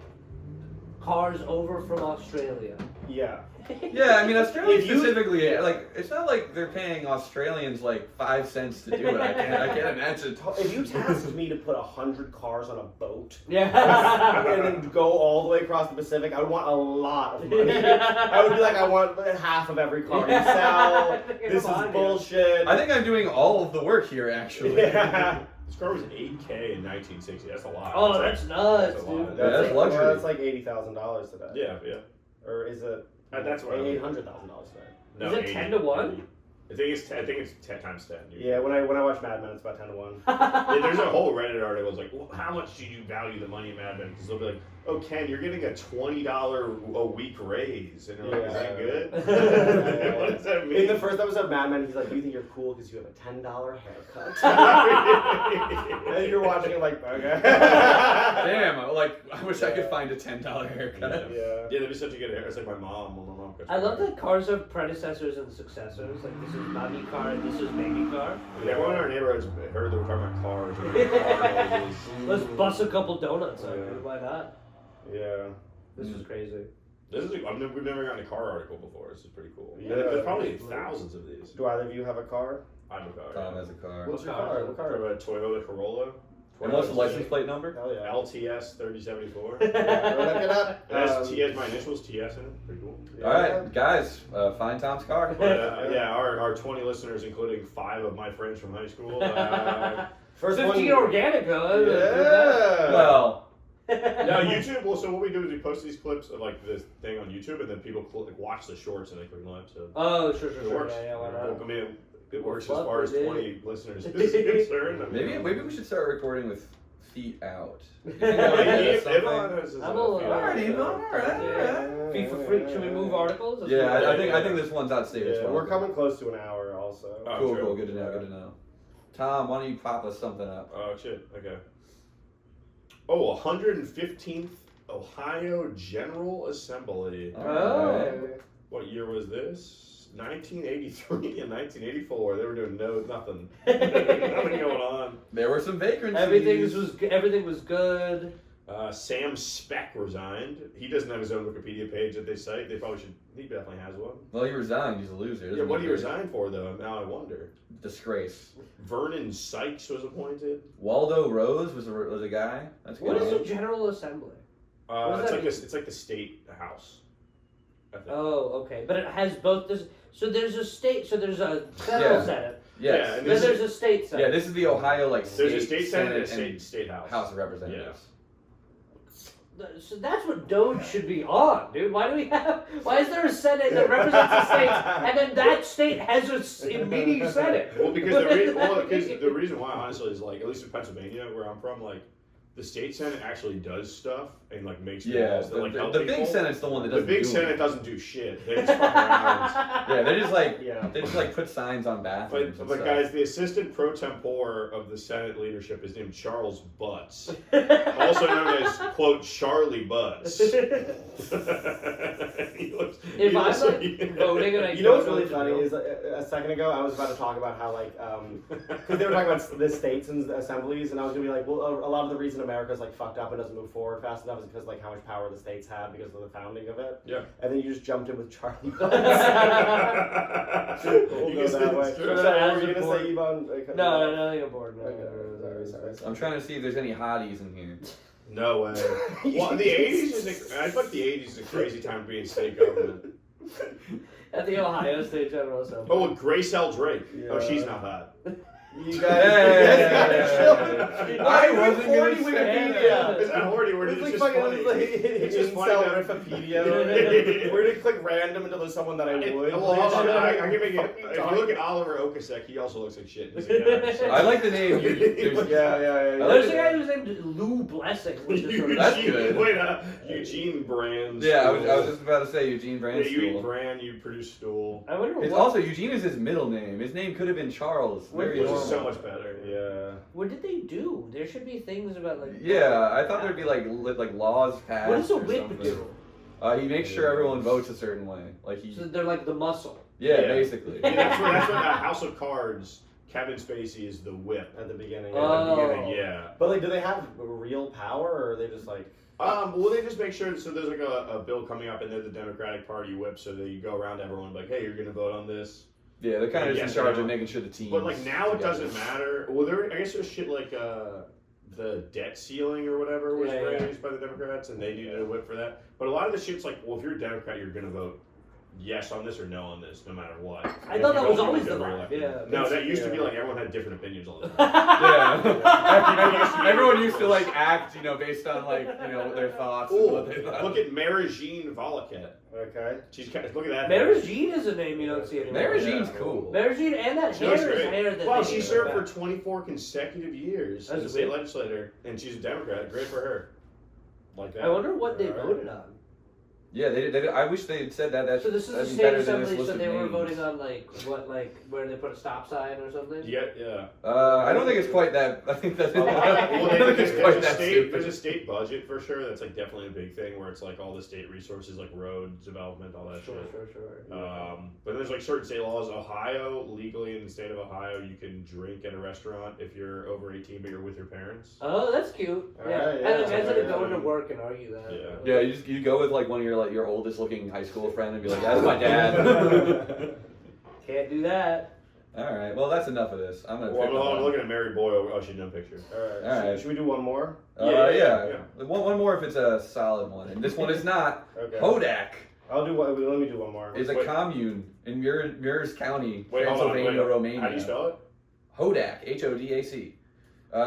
S4: cars over from Australia?
S1: Yeah.
S3: Yeah, I mean, Australia
S1: If you-
S3: specifically, like, it's not like they're paying Australians like 5 cents to do it. I can't imagine.
S1: If you tasked me to put 100 cars on a boat
S4: Yeah.
S1: and then go all the way across the Pacific, I would want a lot of money. I would be like, I want half of every car you sell. This is bullshit.
S3: I think I'm doing all of the work here, actually.
S1: Yeah.
S2: This car was $8K in 1960. That's a lot.
S4: Oh, that's nuts,
S2: That's a lot.
S4: dude.
S3: That's
S1: like,
S3: luxury.
S1: well, that's like $80,000 today.
S2: Yeah.
S1: Or is it?
S2: That's what I would-
S1: $800,000 today.
S2: No,
S4: Is it 10 to 1?
S2: I think it's 10 times 10.
S1: Yeah, when I watch Mad Men, it's about 10 to 1.
S2: Yeah, there's a whole Reddit article. It's like, well, how much do you value the money in Mad Men? Because they'll be like, oh, Ken, you're getting a $20 a week raise. And you're like, is that good? What does that mean?
S1: In the first episode of Mad Men, he's like, you think you're cool because you have a $10 haircut. And you're watching it like, okay.
S3: Damn, I wish I could find a $10 haircut.
S1: Yeah.
S2: Yeah, that'd be such a good hair. It's like my mom. When my mom cuts
S4: I
S2: my
S4: love
S2: hair.
S4: that cars have predecessors and successors. Like, this is mommy car and this is baby car.
S2: Yeah, everyone in our neighborhood's heard that we're talking about cars. Car noises.
S4: Let's bust a couple donuts out, dude. Why not?
S1: Yeah.
S4: This is crazy.
S2: We've never gotten a car article before. This is pretty cool.
S1: Yeah.
S2: There's probably thousands of these.
S1: Do either of you have a car?
S2: I have a car.
S3: Tom has a car.
S1: What's your
S4: car?
S1: car? What
S2: I have
S1: car?
S2: a Toyota Corolla.
S3: And what's the license plate number?
S1: Hell yeah.
S2: LTS 3074.
S1: Yeah, look it up.
S2: It has T as my initials, TS in it. Pretty cool.
S1: Yeah.
S3: All right, guys, find Tom's car.
S2: But, yeah, our 20 listeners, including 5 of my friends from high school.
S1: First
S4: 15
S1: one.
S4: organic, though.
S1: Yeah.
S3: Well,
S2: No, YouTube. Well, so what we do is we post these clips of like this thing on YouTube, and then people watch the shorts and they click on it. So
S4: Oh, sure.
S2: it works.
S4: Yeah, why not?
S2: I mean, it works as
S4: Fuck,
S2: far as
S4: we did.
S2: 20 listeners is concerned. I mean,
S3: maybe we should start recording with feet out. You think
S4: Yeah,
S3: that would be
S2: If
S3: something?
S2: Elon has his,
S4: I'm a-
S2: feeling.
S3: Alright, alright.
S4: Feet for free. Should we move articles? Let's
S3: Yeah,
S4: move
S3: I think this one's outdated.
S1: Yeah, we're coming close to an hour also.
S2: Oh,
S3: Cool,
S2: true.
S3: cool. Good to know. Good to know. Tom, why don't you pop us something up?
S2: Oh shit. Okay. Oh, 115th Ohio General Assembly.
S4: Oh.
S2: What year was this? 1983 and 1984. They were doing nothing. Nothing going on.
S3: There were some vacancies.
S4: Everything was good.
S2: Sam Speck resigned. He doesn't have his own Wikipedia page that they cite. They probably should. He definitely has one.
S3: Well, he resigned. He's a loser.
S2: Yeah, what did he resign for though? Now I wonder.
S3: Disgrace.
S2: Vernon Sykes was appointed.
S3: Waldo Rose was a guy. That's good.
S4: What is a General Assembly? What does
S2: It's
S4: that
S2: like
S4: mean?
S2: it's like the state house. I think.
S4: Oh, okay. But it has both this. So there's a state. So there's a federal
S3: Yeah.
S4: senate.
S3: Yes.
S2: Yeah, and
S4: Then
S2: this
S4: there's a state senate.
S3: Yeah, this is the Ohio
S2: There's a state senate and
S3: and
S2: state house.
S3: House of Representatives.
S4: So that's what Doge should be on, dude. Why do we have? Why is there a senate that represents the states, and then that state has a mini senate?
S2: Well, because the reason why, honestly, is like at least in Pennsylvania, where I'm from, like the state senate actually does stuff and like makes
S3: Yeah,
S2: laws that like help
S3: the
S2: people.
S3: big senate's the one that
S2: The
S3: doesn't
S2: big
S3: do
S2: senate
S3: anything.
S2: doesn't do shit. They just fuck around.
S3: Yeah, they're just like
S1: Yeah.
S3: they just like put signs on bathrooms.
S2: But
S3: and stuff.
S2: guys, the assistant pro tempore of the Senate leadership is named Charles Butts, also known as quote Charlie Butts.
S4: If I'm like voting and I
S1: You know what's
S4: don't
S1: really
S4: know
S1: funny
S4: what to
S1: is a second ago I was about to talk about how like because they were talking about the states and the assemblies, and I was gonna be like, well, a lot of the reason America's like fucked up and doesn't move forward fast enough is because like how much power the states have because of the founding of it.
S2: Yeah.
S1: And then you just jumped in with Charlie.
S2: You
S1: We'll
S2: can
S1: go
S2: say
S1: that way.
S2: it's true.
S1: Sorry, were you gonna say Ibhan?
S4: No, nothing aboard. No.
S1: Okay, sorry.
S3: I'm trying to see if there's any hotties in here.
S2: No way. Well, the 80s is I thought the 80s is a crazy time to be in state government.
S4: At the Ohio State General Assembly.
S2: Oh, with Grace L. Drake.
S1: Yeah.
S2: Oh, she's not hot.
S1: You guys gotta chill.
S3: I
S1: Why
S3: wasn't
S1: horny
S3: gonna say
S1: Wikipedia?
S3: that.
S2: It's not horny, or
S1: It's
S2: it's
S1: like
S2: just
S1: fucking
S2: funny.
S1: it's
S2: just funny that-
S1: Riffipedia. We're gonna click random until there's someone that I would.
S2: Well, hold on. I can make it.
S1: Fucking
S2: If you look at Oliver Okasek, he also looks like shit. He's a guy, so-
S3: I like the name. There's-
S1: Yeah.
S4: There's a guy who's named Lou Blessing, which is sort of
S3: That's good.
S2: Wait, Eugene Brand.
S3: Yeah, I was just about to say Eugene
S2: Yeah, you eat
S3: Brandstool.
S2: bran, you produce stool.
S4: I wonder
S3: It's
S4: what.
S3: also Eugene is his middle name. His name could have been Charles. Very
S2: Which
S3: normal.
S2: is so much better.
S1: Yeah.
S4: What did they do? There should be things about like.
S3: Yeah, I thought there'd be like laws passed.
S4: What does a
S3: or
S4: whip
S3: something.
S4: do?
S3: He makes sure everyone votes a certain way. Like he.
S4: So they're like the muscle.
S3: Yeah,
S2: Yeah.
S3: basically.
S2: Yeah, that's what House of Cards. Kevin Spacey is the whip
S1: At the beginning.
S2: at
S4: Oh.
S2: the beginning. Yeah.
S1: But like, do they have real power, or are they just like?
S2: Well, they just make sure. So there's like a bill coming up, and they're the Democratic Party whip, so they go around to everyone like, "Hey, you're gonna vote on this."
S3: Yeah, they're kind of
S2: Yes,
S3: just in charge
S2: no.
S3: of making sure the team.
S2: But like now, it doesn't matter. Well, I guess there's shit like the debt ceiling or whatever was
S4: Yeah, yeah.
S2: raised by the Democrats, and they needed a whip for that. But a lot of the shit's like, well, if you're a Democrat, you're gonna vote yes on this or no on this, no matter what.
S4: I
S2: And
S4: thought
S2: if
S4: that
S2: you
S4: was
S2: don't,
S4: always
S2: you
S4: the
S2: get
S4: vibe,
S2: reelected.
S4: yeah.
S2: No, that used to be
S1: Yeah.
S2: like everyone had different opinions all the time.
S3: Yeah. Everyone used to like act, based on like their thoughts and
S2: Ooh,
S3: what they thought.
S2: look at Marigine Volaket.
S1: Okay.
S2: She's kind of, look at that.
S4: Marigine is a name you don't see anymore.
S3: Marigine's
S1: Yeah.
S3: cool.
S4: Marigine and that
S2: She
S4: hair
S2: looks
S4: is
S2: great.
S4: hair that
S2: Well,
S4: they
S2: she
S4: need
S2: served for
S4: back.
S2: 24 consecutive years
S4: That's
S2: as a state
S4: good.
S2: legislator, and she's a Democrat. Great for her. Like that.
S4: I wonder what they
S1: Alright.
S4: voted on.
S3: Yeah, they I wish they had said that. That's
S4: So this is the
S3: that'd be
S4: state
S3: better than this
S4: assembly,
S3: list
S4: so
S3: of
S4: they were
S3: names.
S4: voting on where they put a stop sign or something?
S2: Yeah.
S3: I don't think it's quite that. I think that's.
S2: Well,
S3: I don't think it's quite that
S2: there's a
S3: stupid.
S2: state budget for sure. That's like definitely a big thing where it's like all the state resources, like roads development, all that
S4: Sure.
S2: shit. But there's like certain state laws. Ohio, legally in the state of Ohio, you can drink at a restaurant if you're over 18, but you're with your parents.
S4: Oh, that's cute. Yeah.
S1: Alright, yeah,
S4: I imagine
S1: alright,
S4: it going
S2: yeah.
S4: to work and argue that.
S2: Yeah.
S3: Yeah, you go with like one of your oldest looking high school friend and be like, "That's my dad."
S4: Can't do that.
S3: All right, well that's enough of this. I'm gonna.
S2: Well,
S3: pick
S2: I'm
S3: one.
S2: looking at Mary Boyle. Oh, she's done picture.
S1: Alright. Should we do one more?
S3: Yeah. One more if it's a solid one, and this one is not.
S1: Okay.
S3: Hodak
S1: I'll do one. Let me do one more.
S3: is a
S2: Wait.
S3: commune in Murs County,
S2: Wait, hold on.
S3: Transylvania,
S2: Wait,
S3: Romania.
S2: How do you spell it?
S3: Hodak, Hodac.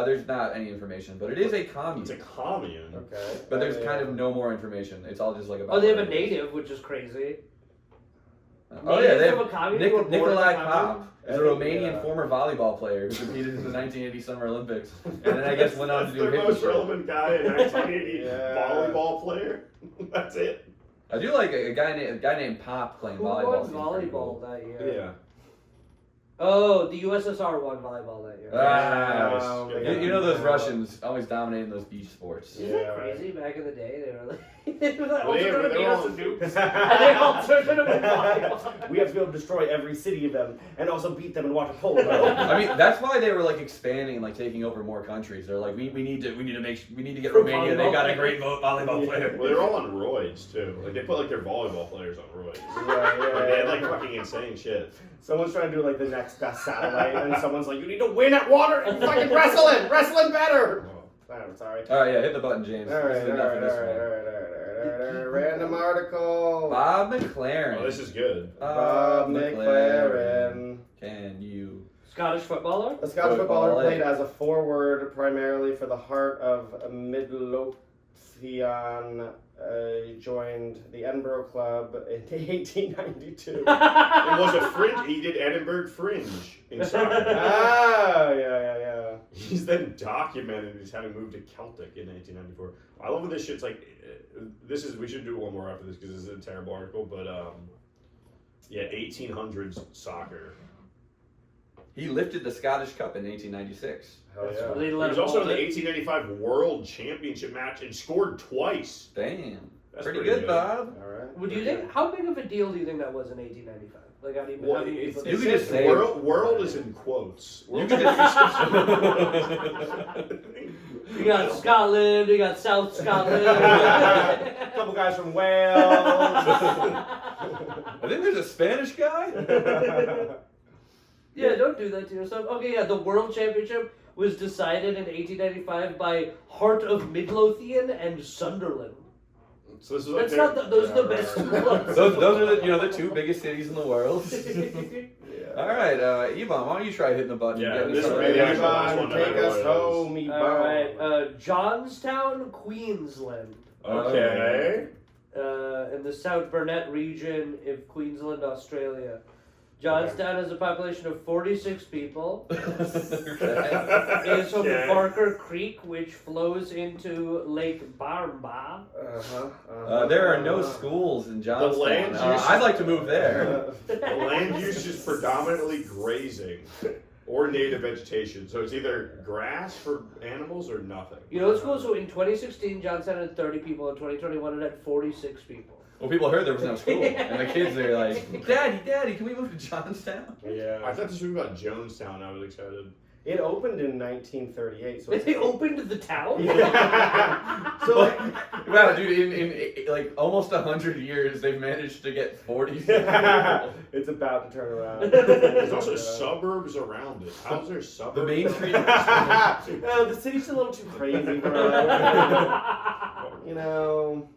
S3: There's not any information, but it is a commune.
S2: It's a commune.
S1: Okay.
S3: But there's kind of no more information. It's all just like about.
S4: Oh, they have a
S3: what it is.
S4: native, which is crazy.
S3: Oh yeah, they
S4: Native
S3: have
S4: from a commune who were born in a
S3: Nikolai
S4: commune?
S3: Pop is a Romanian
S1: Yeah.
S3: former volleyball player who competed in the 1980 Summer Olympics, and then I guess went on to
S2: That's
S3: do
S2: the
S3: hippie
S2: most
S3: shit.
S2: relevant guy in 1980.
S1: Yeah.
S2: Volleyball player. That's it.
S3: I do like a guy named Pop playing
S4: Who
S3: volleyball.
S4: won
S3: Seems pretty
S4: volleyball
S3: cool.
S4: that year?
S2: Yeah.
S4: Oh, the USSR won volleyball that year.
S3: Ah,
S2: Yeah.
S3: you know those Russians always dominating those beach sports.
S4: Isn't
S1: Yeah,
S4: that crazy? Back in the day, they were like, they were like,
S2: Well,
S4: also
S2: yeah,
S4: trying
S2: but
S4: to
S2: they're
S4: beat us
S2: all-
S4: in nukes. And they all turned into volleyball.
S1: We have to be able to destroy every city of them and also beat them in water polo.
S3: I mean, that's why they were like expanding and like taking over more countries. They're like, we need to get
S4: For
S3: Romania. They got a
S4: volleyball.
S3: great volleyball player.
S2: Well, they're all on roids too. Like they put like their volleyball players on roids.
S1: Yeah,
S2: Like, they had like fucking insane shit.
S1: Someone's trying to do like the next best satellite, and someone's like, "You need to win at water and fucking wrestling better." Oh, I'm sorry.
S3: All right, yeah, hit the button, James.
S1: All right,
S3: This is enough of this one.
S1: Random article.
S3: Bob McLaren.
S2: Oh, this is good.
S1: Bob McLaren.
S3: Can you?
S4: Scottish footballer?
S1: A Scottish footballer
S3: Football,
S1: played as a forward primarily for the Heart of Midlothian. Joined the Edinburgh Club in 1892.
S2: It was a fringe. He did Edinburgh Fringe in soccer.
S1: Ah, yeah.
S2: He's then documented as having moved to Celtic in 1894. I love when this shit's like, we should do one more after this because this is a terrible article, but yeah, 1800s soccer.
S3: He lifted the Scottish Cup in 1896.
S1: Hell yeah.
S4: They
S2: He
S4: let
S2: was
S4: him
S2: also in
S4: hold
S2: the
S4: it.
S2: 1895 World Championship match and scored twice.
S3: Damn.
S2: That's
S3: Pretty
S2: pretty
S3: good, Bob.
S1: All right.
S4: Would you think, how big of a deal do you think that was in 1895? Like, how do you,
S2: Well,
S4: how do you
S2: it's,
S4: put
S3: You
S2: it
S3: can
S4: this?
S3: just
S2: says
S3: say-
S2: world is in quotes.
S3: You
S2: World
S3: can
S4: You got Scotland, you got South Scotland.
S1: A couple guys from Wales.
S3: I think there's a Spanish guy.
S4: Yeah, don't do that to yourself. Okay, yeah, the World Championship was decided in 1895 by Heart of Midlothian and Sunderland.
S2: So this is like
S4: That's not the, those are the best clubs.
S3: Those are the the two biggest cities in the world.
S1: Yeah.
S3: All right, Ibhan, why don't you try hitting the button?
S2: Yeah,
S3: and
S2: this
S3: getting
S2: will
S3: us
S2: be the
S3: started?
S2: actual last one.
S1: Take us home, Ibhan.
S4: All right, Johnstown, Queensland.
S2: Okay.
S4: In the South Burnett region of Queensland, Australia. Johnstown has a population of 46 people. It is home to Barker Creek, which flows into Lake Barmba.
S3: There are no schools in Johnstown.
S2: land use-
S3: I'd like to move there.
S2: The land use is predominantly grazing or native vegetation, so it's either grass for animals or nothing.
S4: You know what's cool? So in 2016, Johnstown had 30 people. In 2021, it had 46 people.
S3: Well, people heard there was no school, and the kids are like, Daddy, can we move to Johnstown?
S1: Yeah.
S2: I thought this was about Jonestown. I was excited.
S1: It opened in 1938. So
S4: They opened the town?
S1: Yeah. So like,
S3: Wow, dude, in like almost 100 years, they've managed to get 40 people.
S1: it's about to turn around.
S2: There's also suburbs around it. How's there suburbs?
S3: The main street.
S1: The city's a little too crazy for us. You know.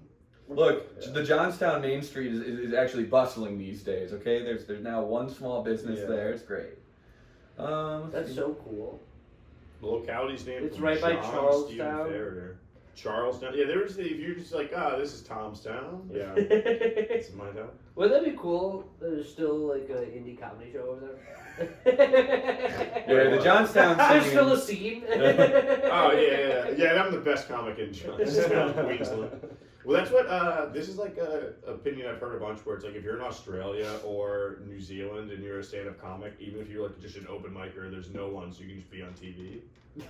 S3: Look, the Johnstown Main Street is actually bustling these days. Okay, there's now one small business there. It's great.
S4: That's so cool.
S2: The locality's named
S4: It's
S2: from
S4: right by
S2: John
S4: Charlestown.
S2: Stephen Farrader. Charlestown. Yeah, there's if you're just like, this is Tom's town.
S1: Yeah.
S2: It's my town.
S4: Wouldn't that be cool? There's still like an indie comedy show over there.
S3: Yeah, the Johnstown
S4: There's
S3: scene.
S4: still a scene.
S2: Oh yeah. I'm the best comic in Johnstown, Queensland. Well, that's what this is like a opinion I've heard a bunch where it's like if you're in Australia or New Zealand and you're a stand-up comic, even if you're like just an open micer, there's no one, so you can just be on TV.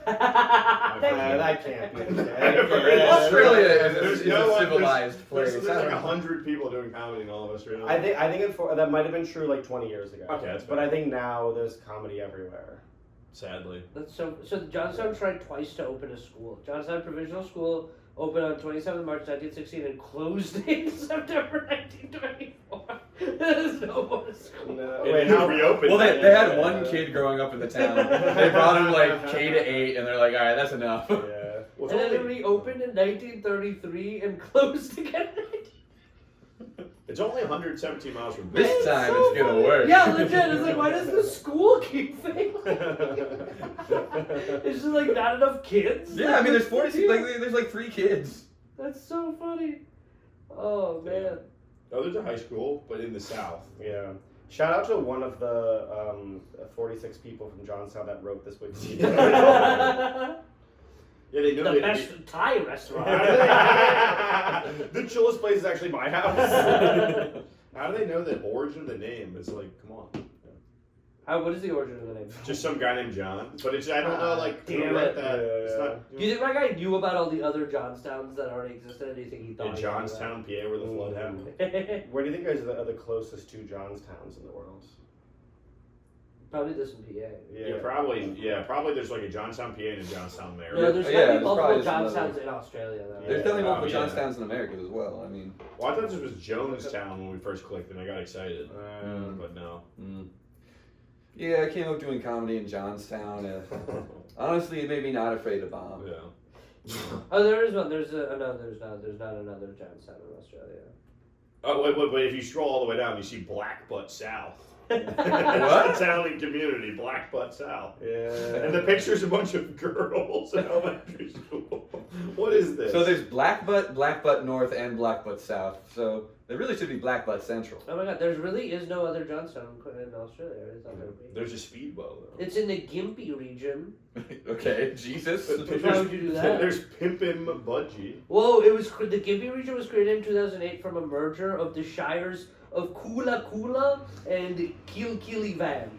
S1: That can't be. Okay.
S3: Australia is
S2: There's
S3: a
S2: no one-
S3: civilized place.
S2: There's like 100 people doing comedy in all of Australia.
S1: I think that might have been true like 20 years ago.
S2: Okay, that's
S1: but
S2: fair.
S1: I think now there's comedy everywhere.
S2: Sadly.
S4: That's so Johnstown tried twice to open a school. Johnstown Provincial School opened on 27 March 1916 and closed in September 1924. There's no more school.
S1: No,
S2: It
S1: wait,
S2: didn't
S1: how?
S2: reopen.
S3: Well, they had one kid growing up in the town. They brought him like K to 8, and they're like, all right, that's enough.
S1: Yeah.
S2: Well,
S4: And then it
S2: it's,
S4: reopened in 1933 and closed again.
S2: it's only 117 miles from
S3: This
S2: Brisbane.
S3: time it's gonna work.
S4: Yeah, legit. It's like, why does the school keep failing? It's just like not enough kids.
S3: Yeah, I mean, there's 40. Like, there's like 3 kids.
S4: That's so funny. Oh man.
S2: Oh, there's a high school, but in the south.
S1: Yeah. Shout out to one of the 46 people from Johnstown that wrote this Wikipedia.
S2: Yeah, they know
S4: The
S2: that
S4: best Thai restaurant.
S1: The chillest place is actually my house.
S2: How do they know the origin of the name? It's like, come on.
S4: What is the origin of the name?
S2: Just some guy named John. But it's, I don't know, like, who
S4: Damn
S2: wrote
S4: it.
S2: that. It's
S1: Yeah.
S2: not,
S4: Do you think my guy knew about all the other Johnstowns that already existed? Or do you think he thought
S2: in
S4: he
S2: Johnstown, PA, where the flood happened.
S4: knew that?
S1: Where do you think guys are the closest two Johnstowns in the world?
S4: Probably this in PA.
S2: Yeah, probably there's like a Johnstown, PA, and a Johnstown, Maryland.
S4: No, there's
S3: Yeah,
S4: probably
S3: there's
S4: multiple
S3: probably some
S4: Johnstowns
S3: other-
S4: in Australia. Though.
S3: There's definitely multiple
S2: yeah.
S3: Johnstowns in America as well. I mean,
S2: Well, I thought this was Jonestown when we first clicked, and I got excited. But no.
S3: yeah, I came up doing comedy in Johnstown. Honestly, it made me not afraid of bomb.
S2: Yeah.
S4: Oh, there is one. There's no. There's not another Johnstown in Australia.
S2: Oh, wait, if you scroll all the way down, you see Black Butt South.
S3: What?
S2: Town and community, Black Butt South.
S1: Yeah.
S2: And the picture's a bunch of girls in elementary school. What is this?
S3: So there's Black Butt North, and Black Butt South. So there really should be Black Butt Central.
S4: Oh my God, there really is no other Johnstown in Australia. Is that there?
S2: There's a speedboat though.
S4: It's in the Gympie region.
S3: Okay, Jesus.
S4: Why would you do that?
S2: There's Pimpin' Budgie.
S4: Whoa! The Gympie region was created in 2008 from a merger of the shires of Kula Kula and Kilkilivan.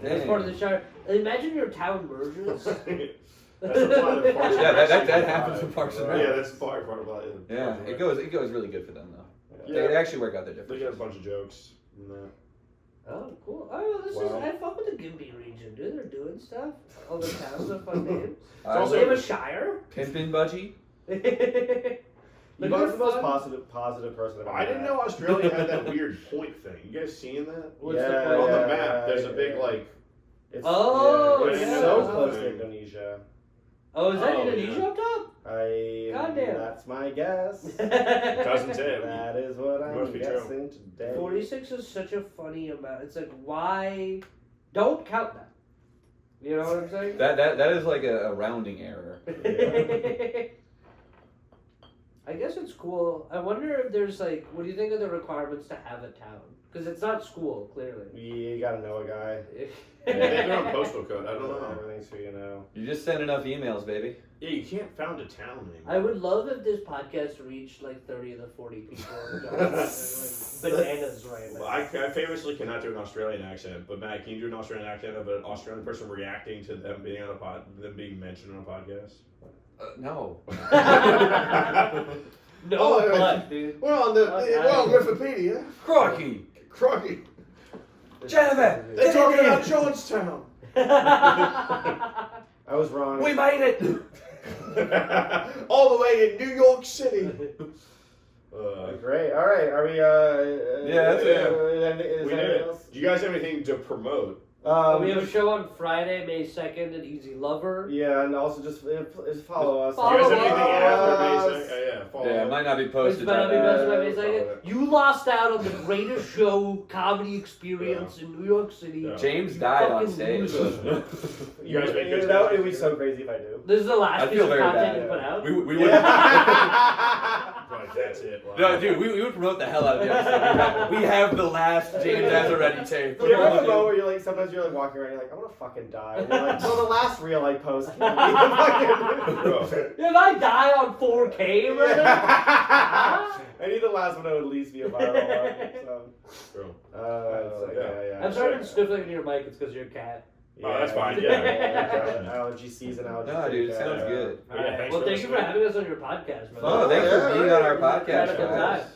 S4: That's part of the shire. Imagine your town merges.
S2: That's a plot of Parks and
S3: Yeah,
S2: Rec.
S3: that happens in Parks and Rec.
S2: Yeah, that's part of it.
S3: Yeah, it goes really good for them though.
S2: Yeah.
S3: They actually work out their
S2: They
S3: differences.
S2: got a bunch of jokes. in that.
S4: Oh, cool. Oh, this is.
S1: Wow.
S4: I fuck with the Gympie region, dude. They're doing stuff. All the towns have fun names.
S3: Also,
S4: They have a shire.
S3: Pimpin' Budgie.
S1: You're the most positive person I've ever
S2: I didn't
S1: met.
S2: know Australia had that weird point thing. You guys seeing that?
S4: What's the
S1: Yeah,
S4: point?
S2: On the
S1: yeah,
S2: map, there's a big
S1: yeah.
S2: like.
S1: It's,
S4: Oh,
S1: it's
S2: yeah.
S1: so
S2: Yeah.
S1: close to Indonesia.
S4: Oh, is that
S2: Oh,
S4: Indonesia
S2: yeah.
S4: up top? Goddamn.
S1: That's my guess.
S2: Doesn't say.
S1: That is what I'm
S2: Must be true.
S1: guessing today.
S4: 46 is such a funny amount. It's like, why Don't count that. You know what I'm saying?
S3: That is like a rounding error.
S4: I guess it's cool. I wonder if there's like, what do you think of the requirements to have a town? Because it's not school, clearly.
S1: Yeah, you gotta know a guy.
S2: They have their own postal code. I don't know.
S1: Everything's who you know.
S3: You just send enough emails, baby.
S2: Yeah, you can't found a town anymore.
S4: I would love if this podcast reached like 30 of the 40 people. Like bananas right now.
S2: Well, I famously cannot do an Australian accent, but Matt, can you do an Australian accent of an Australian person reacting to them being on them being mentioned on a podcast?
S3: No.
S4: No, but, dude.
S2: Well, on the Riffipedia.
S3: Crocky.
S2: Crocky.
S3: Gentlemen,
S2: They're talking about Johnstown.
S1: I was wrong.
S3: we made it.
S2: All the way in New York City.
S1: Great. All right. Are we?
S3: Yeah, that's it.
S1: Is
S2: We
S1: there
S2: did
S1: anything
S2: it.
S1: else?
S2: Do you guys have anything to promote?
S4: We have a show on Friday, May 2nd at Easy Lover.
S1: Yeah, and also just follow us.
S2: Do you guys have anything
S4: Follow
S2: after
S1: us.
S2: May 2nd? Yeah, follow
S3: Yeah, it
S2: up.
S3: might not be
S4: It's
S3: posted.
S4: better
S3: by
S4: be best
S3: then.
S4: by May 2nd.
S2: follow it.
S4: You lost out on the greatest show comedy experience in New York City.
S2: Yeah.
S3: James
S4: You
S3: died on
S4: fucking
S3: stage.
S4: loser.
S2: You guys make good
S1: That would be so crazy if I do.
S4: This is the last
S3: I
S4: piece
S3: feel
S4: of
S3: very
S4: content
S3: bad.
S4: you put out.
S3: We would.
S2: Right, that's it. Wow.
S3: No, dude, we would promote the hell out of the episode. We have the last James Azzaretti tape.
S1: Do you ever have a moment where you're like, sometimes you're like walking around, you're like, I want to fucking die. And you're like, well, the last reel I post can't be the fucking.
S4: If I die on 4K, right?
S1: I need the last one to at least be a viral one. So.
S2: Bro.
S1: Yeah.
S4: I'm sorry to sniffling into your mic. It's because you're a cat.
S2: Oh, that's fine,
S1: Yeah. Allergy season, allergy.
S3: No, dude, it sounds good.
S2: Yeah, thanks
S4: Well,
S2: for
S4: thank you for
S2: listening.
S4: having us on your podcast, man.
S3: Oh, thanks for being on our
S1: Yeah,
S3: podcast,
S4: had a good
S3: guys.
S4: time.